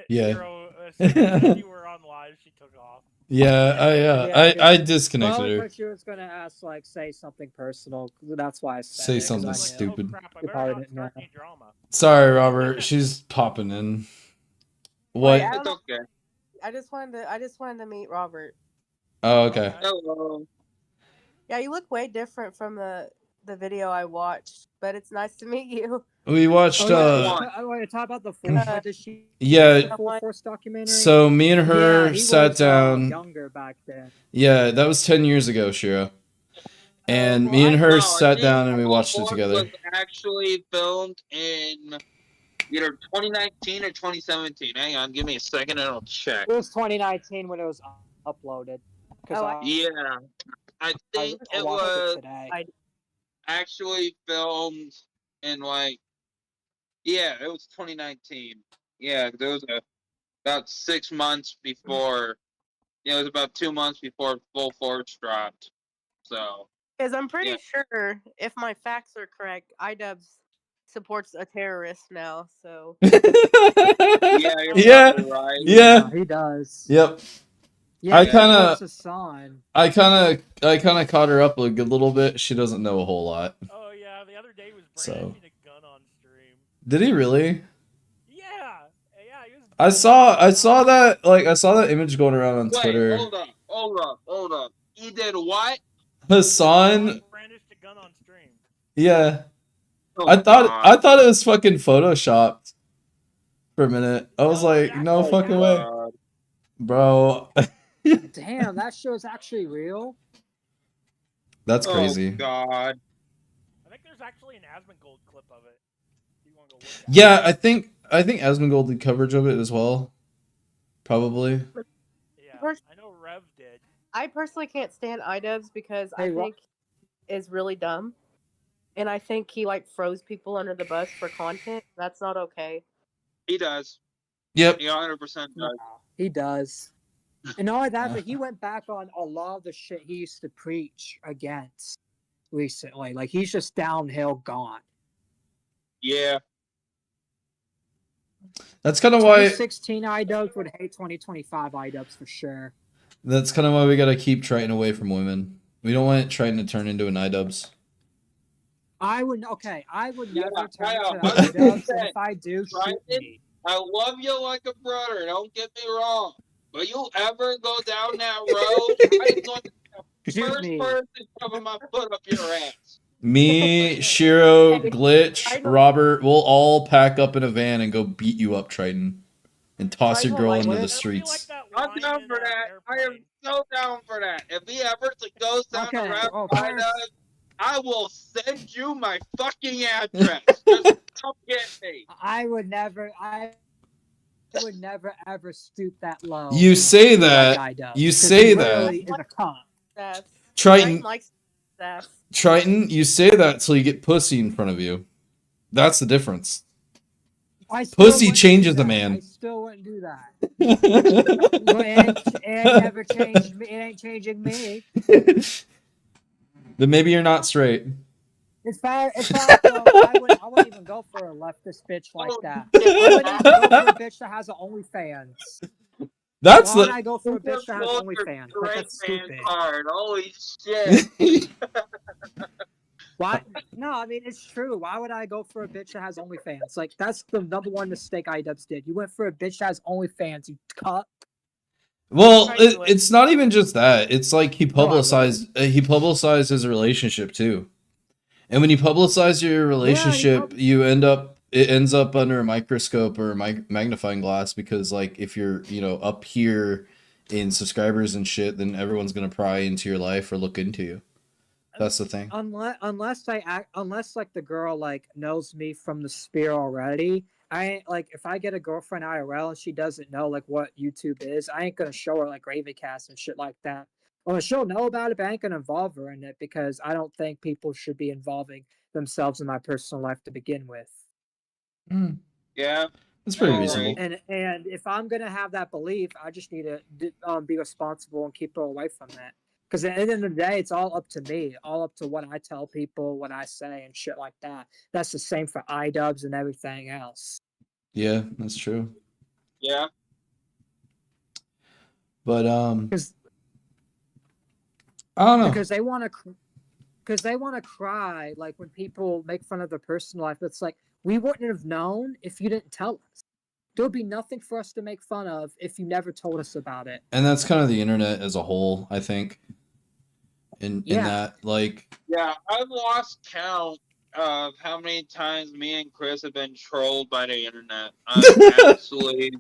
Yeah. Hero, as soon as you were on live, she took off. Yeah, I disconnected Well, her. but she was gonna ask like say something personal. That's why I said Say it, 'cause something I Like, knew. stupid. oh crap! I You better probably not didn't start know. any drama. Sorry, Robert. She's popping in. What? Wait, It's okay. I just wanted to meet Robert. Oh, okay. Hello. Yeah, you look way different from the video I watched, but it's nice to meet you. We watched. Wait, talk about the full. Did she? Yeah. The Full Force documentary. So me and her he sat was, down. younger back then. Yeah, that was 10 years ago, Shiro. And well, me and I- her No, I sat think down and we All watched it Aboard together. was actually filmed in either 2019 or 2017. Hang on, give me a second and I'll check. It was 2019 when it was uploaded. Because Oh, I- Yeah, I think I it watched it was today. actually filmed in like, yeah, it was 2019. Yeah, there was about 6 months before. Yeah, it was about 2 months before Full Force dropped. So Because I'm pretty Yeah. sure, if my facts are correct, idubbz supports a terrorist now. So yeah, you're Yeah. probably right. Yeah. he does. Yep. Yeah, I he kinda- supports his son. I kind of caught her up a good little bit. She doesn't know a whole lot. Oh yeah, the other day he was So. brandishing a gun on stream. Did he really? Yeah, he was. I saw that image going around on Wait, Twitter. hold up. He did what? Hassan, Brandished a gun on stream. yeah. Oh, I God. thought it was fucking photoshopped for a minute. I was No, like, that's no what fucking way, God. bro. Damn, that show's actually real. That's Oh, crazy. God. I think there's actually an Asmongold clip of it. If you want to go look at Yeah, I think Asmongold did coverage of it as well. Probably. it. Yeah, Pers- I know Rev did. I personally can't stand idubbz because Hey, I Ro- think is really dumb, and I think he like throws people under the bus for content. That's not okay. He does. Yep. He 100% does. No, he does. And not only that, but he went back on a lot of the shit he used to preach against recently. Like, he's just downhill gone. Yeah. That's kind of why. 2016 iDubbbz would hate 2025 iDubbbz for sure. That's kind of why we gotta keep Triton away from women. We don't want Triton to turn into an iDubbbz. I would Yeah, never turn I to know. iDubbbz, and if I do, Triton? shoot me. I love you like a brother. Don't get me wrong. But you ever go down that road, I'm going to be the Shoot first me. person shoving my foot up your ass. Me, Shiro, Glitch, Robert, we'll all pack up in a van and go beat you up, Triton, and toss your Triton girl like into it. the It'll be like streets. that I'm line down in, for that. I am Airplane. so down for that. If he ever goes down Okay, the route well, I first- does, I will send you my fucking address. Just come get me. I would never ever stoop that low. You say that. like iDubbbz, You 'cause say he that. literally is a cunt. Sass. Triton, likes sass. Triton, you say that till you get pussy in front of you. That's the difference. I still Pussy wouldn't changes do a that. man. I still wouldn't do that. Well, it ain't never changed me. It ain't changing me. Then maybe you're not straight. In fact, though, I wouldn't even go for a leftist bitch like that. I wouldn't even go for a bitch that has an OnlyFans. That's Why would the. I go for a bitch Just that has pulled your OnlyFans? Like, great that's man stupid. card. Holy shit. Why? No, I mean it's true. Why would I go for a bitch that has OnlyFans? Like that's the number one mistake iDubbbz did. You went for a bitch that has OnlyFans. You cut. Well, Try to do it. it's not even just that. It's like he No, I wouldn't. publicized his relationship too. And when you publicize your relationship, it ends up under a microscope or a magnifying glass because like if you're, up here in subscribers and shit, then everyone's going to pry into your life or look into you. That's the thing. Unless like the girl like knows me from the spear already. I ain't like if I get a girlfriend IRL and she doesn't know like what YouTube is, I ain't gonna show her like Ravencast and shit like that. Well, she'll know about it, but I ain't gonna involve her in it because I don't think people should be involving themselves in my personal life to begin with. Yeah. That's pretty All reasonable. right. And if I'm gonna have that belief, I just need to be responsible and keep her away from that. Because at the end of the day, it's all up to me, all up to what I tell people, what I say, and shit like that. That's the same for iDubbbz and everything else. Yeah, that's true. Yeah. But Because I don't know. because they want to cry like when people make fun of their personal life. It's like we wouldn't have known if you didn't tell us. There would be nothing for us to make fun of if you never told us about it. And that's kind of the internet as a whole, I think. In Yeah. that, like, Yeah. I've lost count of how many times me and Chris have been trolled by the internet. I've absolutely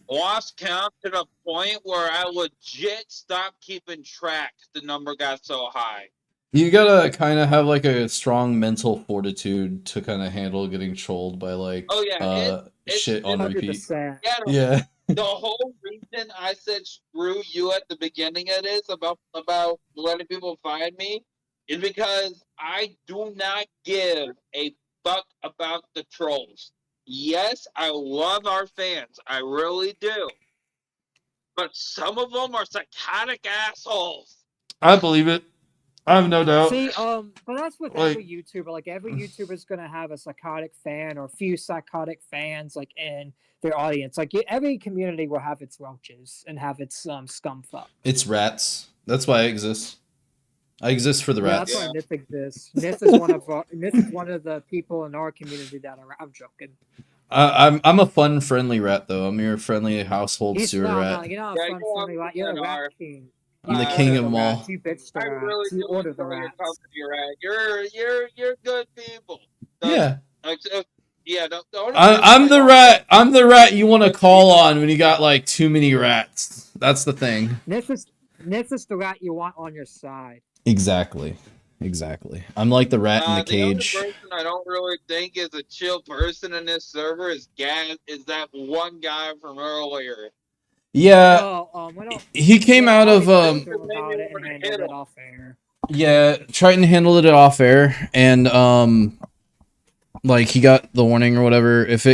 lost count to the point where I legit stopped keeping track. The number got so high. You gotta kind of have like a strong mental fortitude to kind of handle getting trolled by like Oh yeah, shit on Hundred repeat. percent. yeah. Yeah. The whole reason I said screw you at the beginning of this about letting people find me is because I do not give a fuck about the trolls. Yes, I love our fans. I really do. But some of them are psychotic assholes. I believe it. I have no doubt. See, but that's with Like- every YouTuber. Like every YouTuber's gonna have a psychotic fan or a few psychotic fans, like in their audience. Like every community will have its roaches and have its scum fuck. It's rats. That's why I exist. I exist for the Yeah, rats. that's why Nith exists. Nith is one of the people in our community that are. I'm joking. I'm a fun, friendly rat though. I'm your friendly household sewer rat. You're not Yeah, a fun, you friendly rat. You're the are. rat king. I'm the You king order of them the all. rats. You bitch the I rats. really You do order the enjoy your rats. company, rat. You're good people. Yeah. Yeah. The only I'm person the I don't rat. I'm the rat you want to call on when you got like too many rats. That's the thing. Nith is the rat you want on your side. Exactly. I'm like the rat in the cage. The only person I don't really think is a chill person in this server is that one guy from earlier. Yeah. We don't. He came out of About it and handled it off air. Yeah, Triton handled it off air, and like he got the warning or whatever. If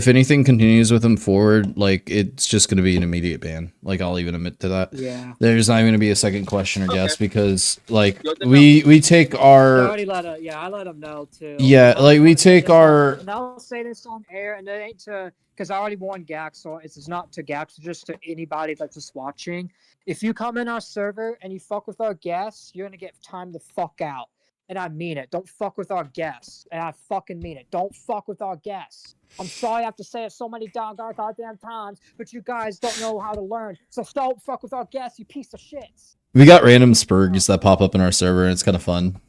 anything continues with him forward, like it's just gonna be an immediate ban. Like I'll even admit to that. Yeah. There's not even gonna be a second question or guess Okay. because like Good to we take I our already I let him know too. Yeah, like, we take our- And I'll say this on air, and it ain't to because I already warned Gax, so it's not to Gax, it's just to anybody that's just watching. If you come in our server and you fuck with our guests, you're gonna get time to fuck out. And I mean it. Don't fuck with our guests. And I fucking mean it. Don't fuck with our guests. I'm sorry I have to say it so many goddamn times, but you guys don't know how to learn. So don't fuck with our guests, you piece of shits. we got random spurgs that pop up in our server, and it's kind of fun.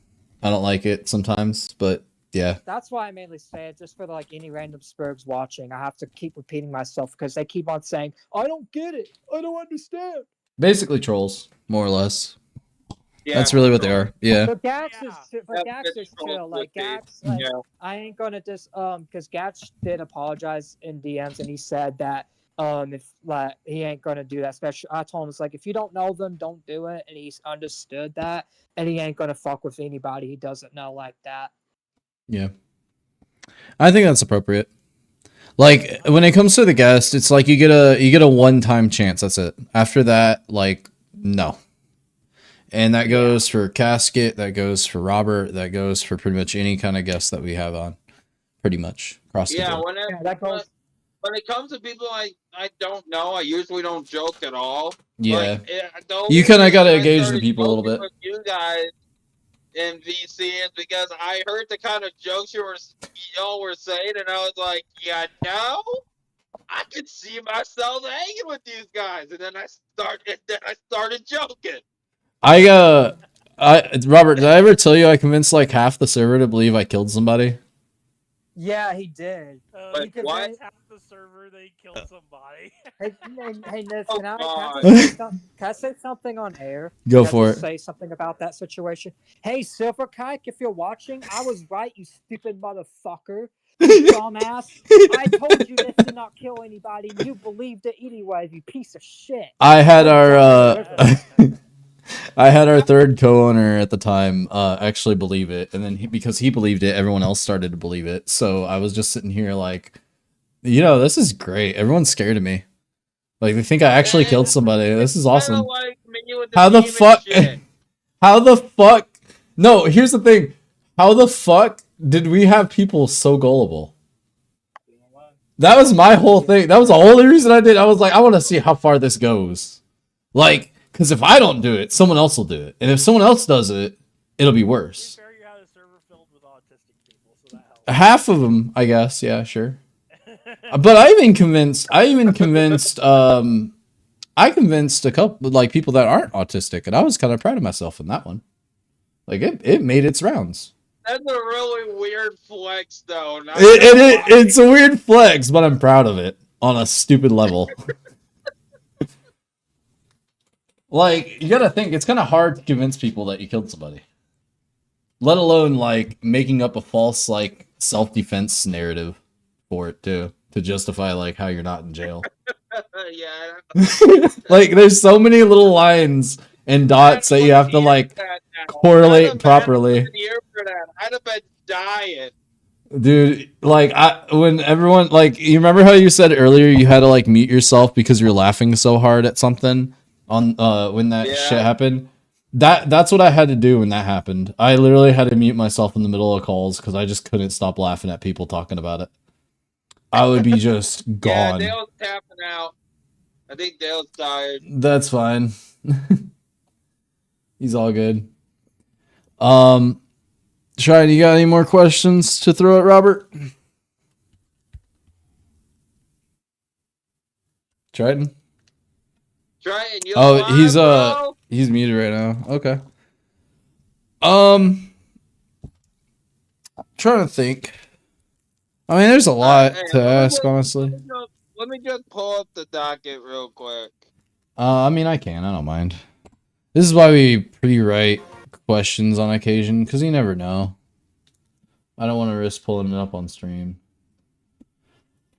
I don't like it sometimes, but yeah. That's why I mainly say it, just for like any random spurgs watching. I have to keep repeating myself because they keep on saying, I don't get it. I don't understand. Basically trolls, more or less. Yeah, That's really what they are. Yeah. But Gax Yeah. Gax is chill. Like Gax, like, Yeah. I ain't gonna because Gax did apologize in DMs and he said that if like he ain't gonna do that. Especially I told him it's like if you don't know them, don't do it, and he's understood that, and he ain't gonna fuck with anybody he doesn't know like that. Yeah. I think that's appropriate. Like when it comes to the guest, it's like you get a one-time chance. That's it. After that, like no. And that goes for Casket, that goes for Robert, that goes for pretty much any kind of guest that we have on. Pretty much across the board. When it comes to people I don't know, I usually don't joke at all. Yeah. Like, You kinda gotta I engage the started people a little joking bit. with you guys in VC is because I heard the kind of jokes y'all were saying, and I was like, yeah, no, I could see myself hanging with these guys, and then I started joking. Robert, did I ever tell you I convinced like half the server to believe I killed somebody? Yeah, he did. Like, He what? Half the server, they killed somebody. Hey, Nick, Oh, can I God. say something on air? Go Can I for just it. Say something about that situation. Hey, Silver Kike, if you're watching, I was right, you stupid motherfucker. You dumbass. I told you this did not kill anybody. You believed it anyway, you piece of shit. I had our third co-owner at the time actually believe it, and then because he believed it, everyone else started to believe it. So I was just sitting here like, this is great. Everyone's scared of me. Like they think I actually killed somebody. This is awesome. Like me with How the demon fuck? shit. How the fuck? No, here's the thing. How the fuck did we have people so gullible? That was my whole thing. That was the only reason I did. I was like, I want to see how far this goes. Like, because if I don't do it, someone else will do it. And if someone else does it, it'll be worse. Fair, you had a server filled with autistic people, so that helps. Half of them, I guess. Yeah, sure. But I convinced I convinced a couple, like, people that aren't autistic, and I was kind of proud of myself in that one. Like, it made its rounds. That's a really weird flex, though. It's a weird flex, but I'm proud of it on a stupid level. Like, you gotta think, it's kind of hard to convince people that you killed somebody. Let alone like making up a false like self-defense narrative for it too to justify like how you're not in jail. Yeah, Like there's so many little lines and dots that you have to like that now. correlate properly. Here for that. I'd have been dying. Dude, like when everyone like you remember how you said earlier you had to like mute yourself because you're laughing so hard at something on when that shit happened. That's what I had to do when that happened. I literally had to mute myself in the middle of calls because I just couldn't stop laughing at people talking about it. I would be just gone. Yeah, Dale's tapping out. I think Dale's tired. That's fine. He's all good. Shine, you got any more questions to throw at Robert? Triton? Triton, you Oh, alive, he's muted right now. Okay. Trying to think. I mean, there's a lot to ask, honestly. Let me just pull up the docket real quick. I mean, I can. I don't mind. This is why we pre-write questions on occasion, because you never know. I don't want to risk pulling it up on stream.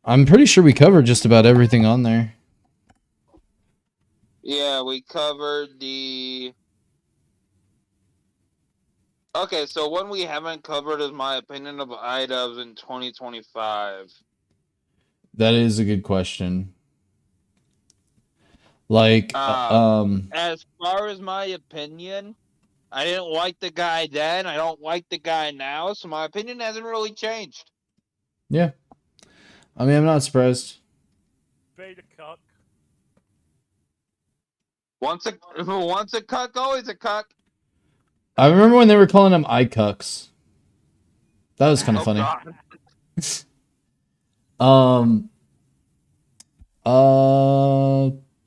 I'm pretty sure we covered just about everything on there. Yeah, we covered the... Okay, so one we haven't covered is my opinion of idubbz in 2025. That is a good question. Like, as far as my opinion, I didn't like the guy then. I don't like the guy now, so my opinion hasn't really changed. Yeah. I mean, I'm not surprised. Beta cuck. Once a cuck, always a cuck. I remember when they were calling him iCucks. That was kind of funny.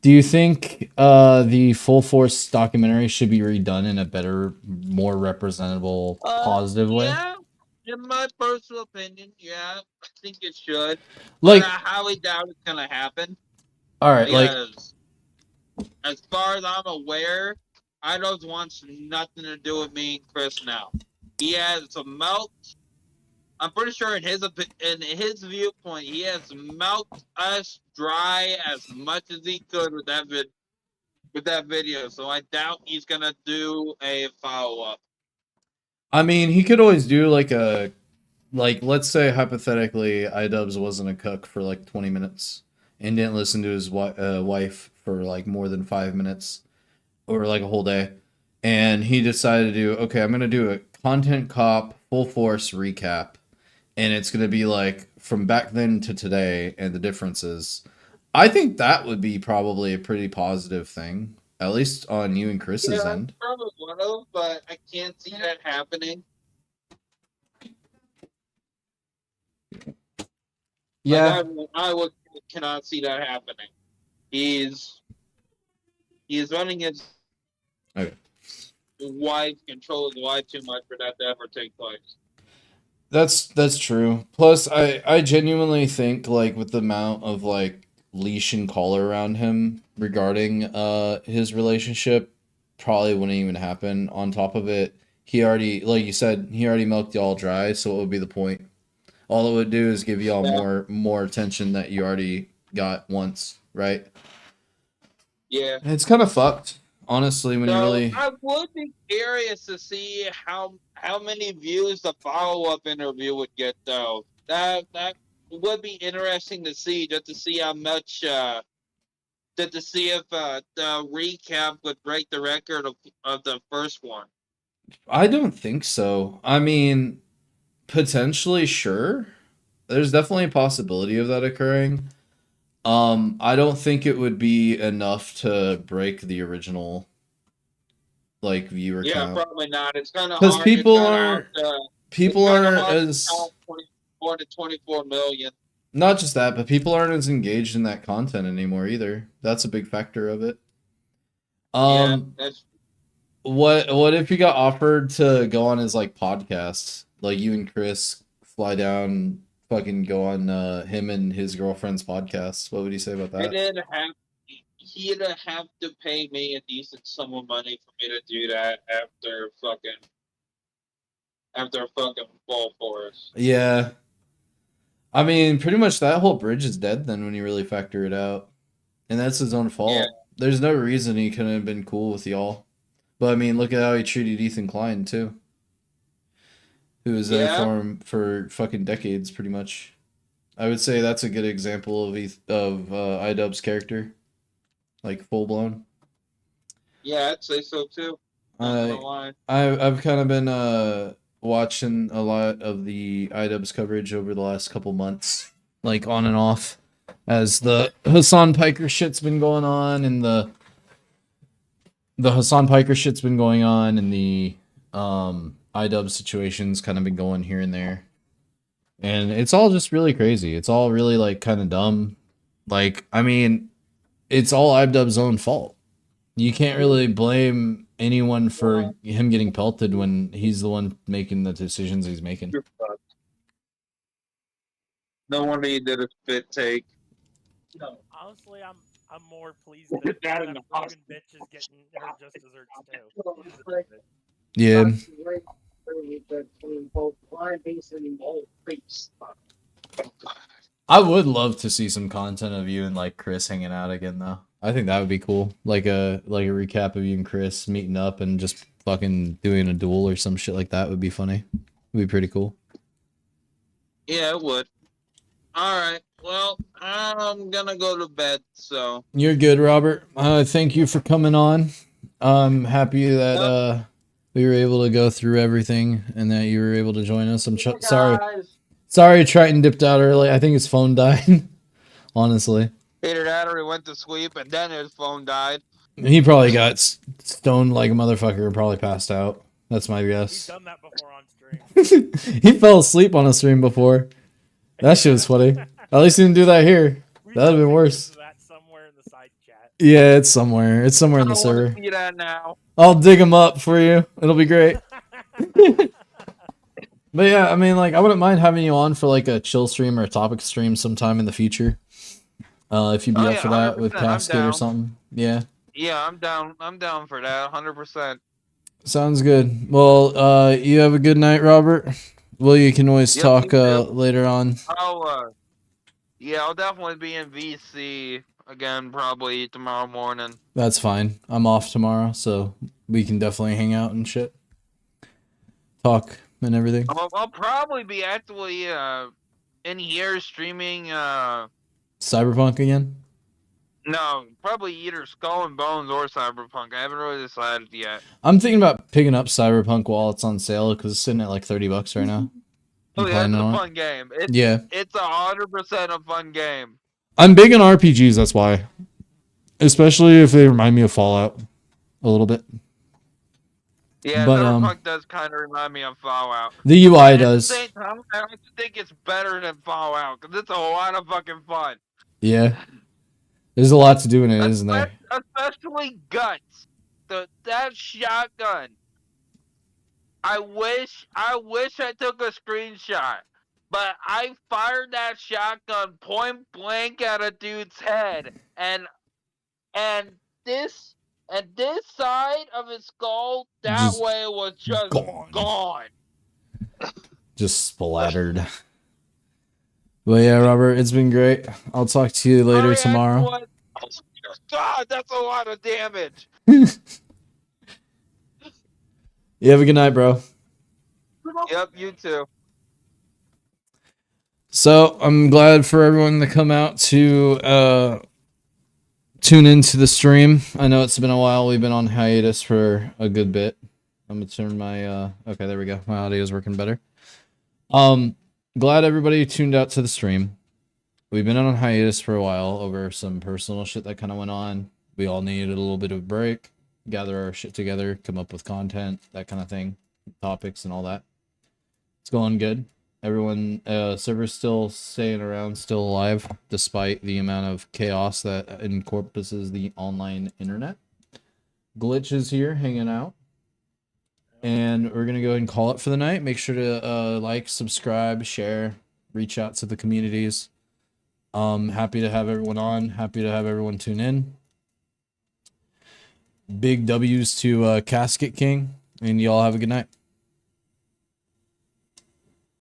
Do you think the Full Force documentary should be redone in a better, more representable, positive way? Yeah, in my personal opinion, yeah, I think it should. Like, but I highly doubt it's gonna happen. All right, because as far as I'm aware, idubbz wants nothing to do with me and Chris now. He has some melt. I'm pretty sure in his viewpoint, he has milked us dry as much as he could with that video. So I doubt he's gonna do a follow up. I mean, he could always do like let's say hypothetically, idubbz wasn't a cook for like 20 minutes and didn't listen to his wife for like more than 5 minutes or like a whole day, and he decided to do, okay, I'm gonna do a content cop Full Force recap. And it's going to be like from back then to today and the differences. I think that would be probably a pretty positive thing, at least on you and Chris's end. Probably one of them, but I can't see that happening. Yeah, I cannot see that happening. He's running his wife, control his wife too much for that to ever take place. That's true. Plus, I genuinely think like with the amount of like leash and collar around him regarding his relationship, probably wouldn't even happen. On top of it, he already, like you said, he already milked y'all dry. So what would be the point? All it would do is give y'all more attention that you already got once, right? Yeah, it's kind of fucked. Honestly, when you really... I would be curious to see how many views the follow-up interview would get, though. That would be interesting to see, just to see how much, to see if the recap would break the record of the first one. I don't think so. I mean, potentially, sure. There's definitely a possibility of that occurring. I don't think it would be enough to break the original, like, viewer count. Yeah, probably not. It's kind of because hard. people aren't as 24 to 24 million. Not just that, but people aren't as engaged in that content anymore either. That's a big factor of it. What if you got offered to go on his like podcast, like you and Chris fly down? Fucking go on him and his girlfriend's podcast. What would you say about that? He'd have to pay me a decent sum of money for me to do that after fucking after a fucking full forest. Yeah. I mean, pretty much that whole bridge is dead then when you really factor it out. And that's his own fault. Yeah. There's no reason he couldn't have been cool with y'all. But I mean, look at how he treated Ethan Klein too. Who was there Yeah. for him for fucking decades, pretty much. I would say that's a good example of idubbz character, like full blown. Yeah, I'd say so too. Not gonna lie. I've kind of been watching a lot of the idubbz coverage over the last couple months, like on and off, as the Hassan Piker shit's been going on, and the Hassan Piker shit's been going on, and the idubbz situation's kind of been going here and there. And it's all just really crazy. It's all really like kind of dumb. Like, I mean, it's all idubbz's own fault. You can't really blame anyone for him getting pelted when he's the one making the decisions he's making. You're fucked. No wonder you did a spit take. No. Honestly, I'm more pleased that That that in the fucking bitch is getting her just desserts too. Yeah. I would love to see some content of you and like Chris hanging out again though. I think that would be cool. Like a recap of you and Chris meeting up and just fucking doing a duel or some shit like that would be funny. Would be pretty cool. Yeah, it would. Alright. Well, I'm gonna go to bed, so You're good, Robert. Thank you for coming on. I'm happy that we were able to go through everything and that you were able to join us. I'm sorry Triton dipped out early. I think his phone died. Honestly. Peter Dattery went to sleep and then his phone died. He probably got stoned like a motherfucker and probably passed out. That's my He's guess. done that before on stream. He fell asleep on a stream before. That shit was funny. At least he didn't do that here. That'd have been worse. That somewhere in the side chat. Yeah, it's somewhere. It's somewhere in the I don't wanna server. see that now. I'll dig him up for you. It'll be great. But yeah, I mean, like, I wouldn't mind having you on for like a chill stream or a topic stream sometime in the future. If you'd be up for that with 100%, I'm Casket or down. something. Yeah. Yeah, I'm down. I'm down for that, 100%. Sounds good. Well, you have a good night, Robert. Well, you can always Yep, talk you too. later on. I'll definitely be in VC again, probably tomorrow morning. That's fine. I'm off tomorrow, so we can definitely hang out and shit. Talk and everything. I'll probably be actually in here streaming. Cyberpunk again? No, probably either Skull and Bones or Cyberpunk. I haven't really decided yet. I'm thinking about picking up Cyberpunk while it's on sale because it's sitting at like $30 right now. Oh, You yeah, it's planning a on it? fun game. Yeah. It's 100% a fun game. I'm big in RPGs, that's why. Especially if they remind me of Fallout a little bit. Yeah, But, Cyberpunk does kind of remind me of Fallout. The UI At does. the same time, I don't think it's better than Fallout because it's a lot of fucking fun. Yeah. There's a lot to do in it, isn't there? Especially guns. That shotgun. I wish I took a screenshot, but I fired that shotgun point blank at a dude's head, and this side of his skull that Just way was just gone. Just splattered. Well, yeah, Robert, it's been great. I'll talk to you later tomorrow. Oh God, that's a lot of damage. You have a good night, bro. Yep, you too. So I'm glad for everyone to come out to tune into the stream. I know it's been a while. We've been on hiatus for a good bit. I'm gonna turn my okay, there we go. My audio is working better. Glad everybody tuned out to the stream. We've been on hiatus for a while over some personal shit that kind of went on. We all needed a little bit of a break, gather our shit together, come up with content, that kind of thing, topics and all that. It's going good. Everyone, server's still staying around, still alive, despite the amount of chaos that encompasses the online internet. Glitch is here, hanging out. And we're going to go ahead and call it for the night. Make sure to like, subscribe, share, reach out to the communities. Happy to have everyone on. Happy to have everyone tune in. Big W's to Casket King. And y'all have a good night.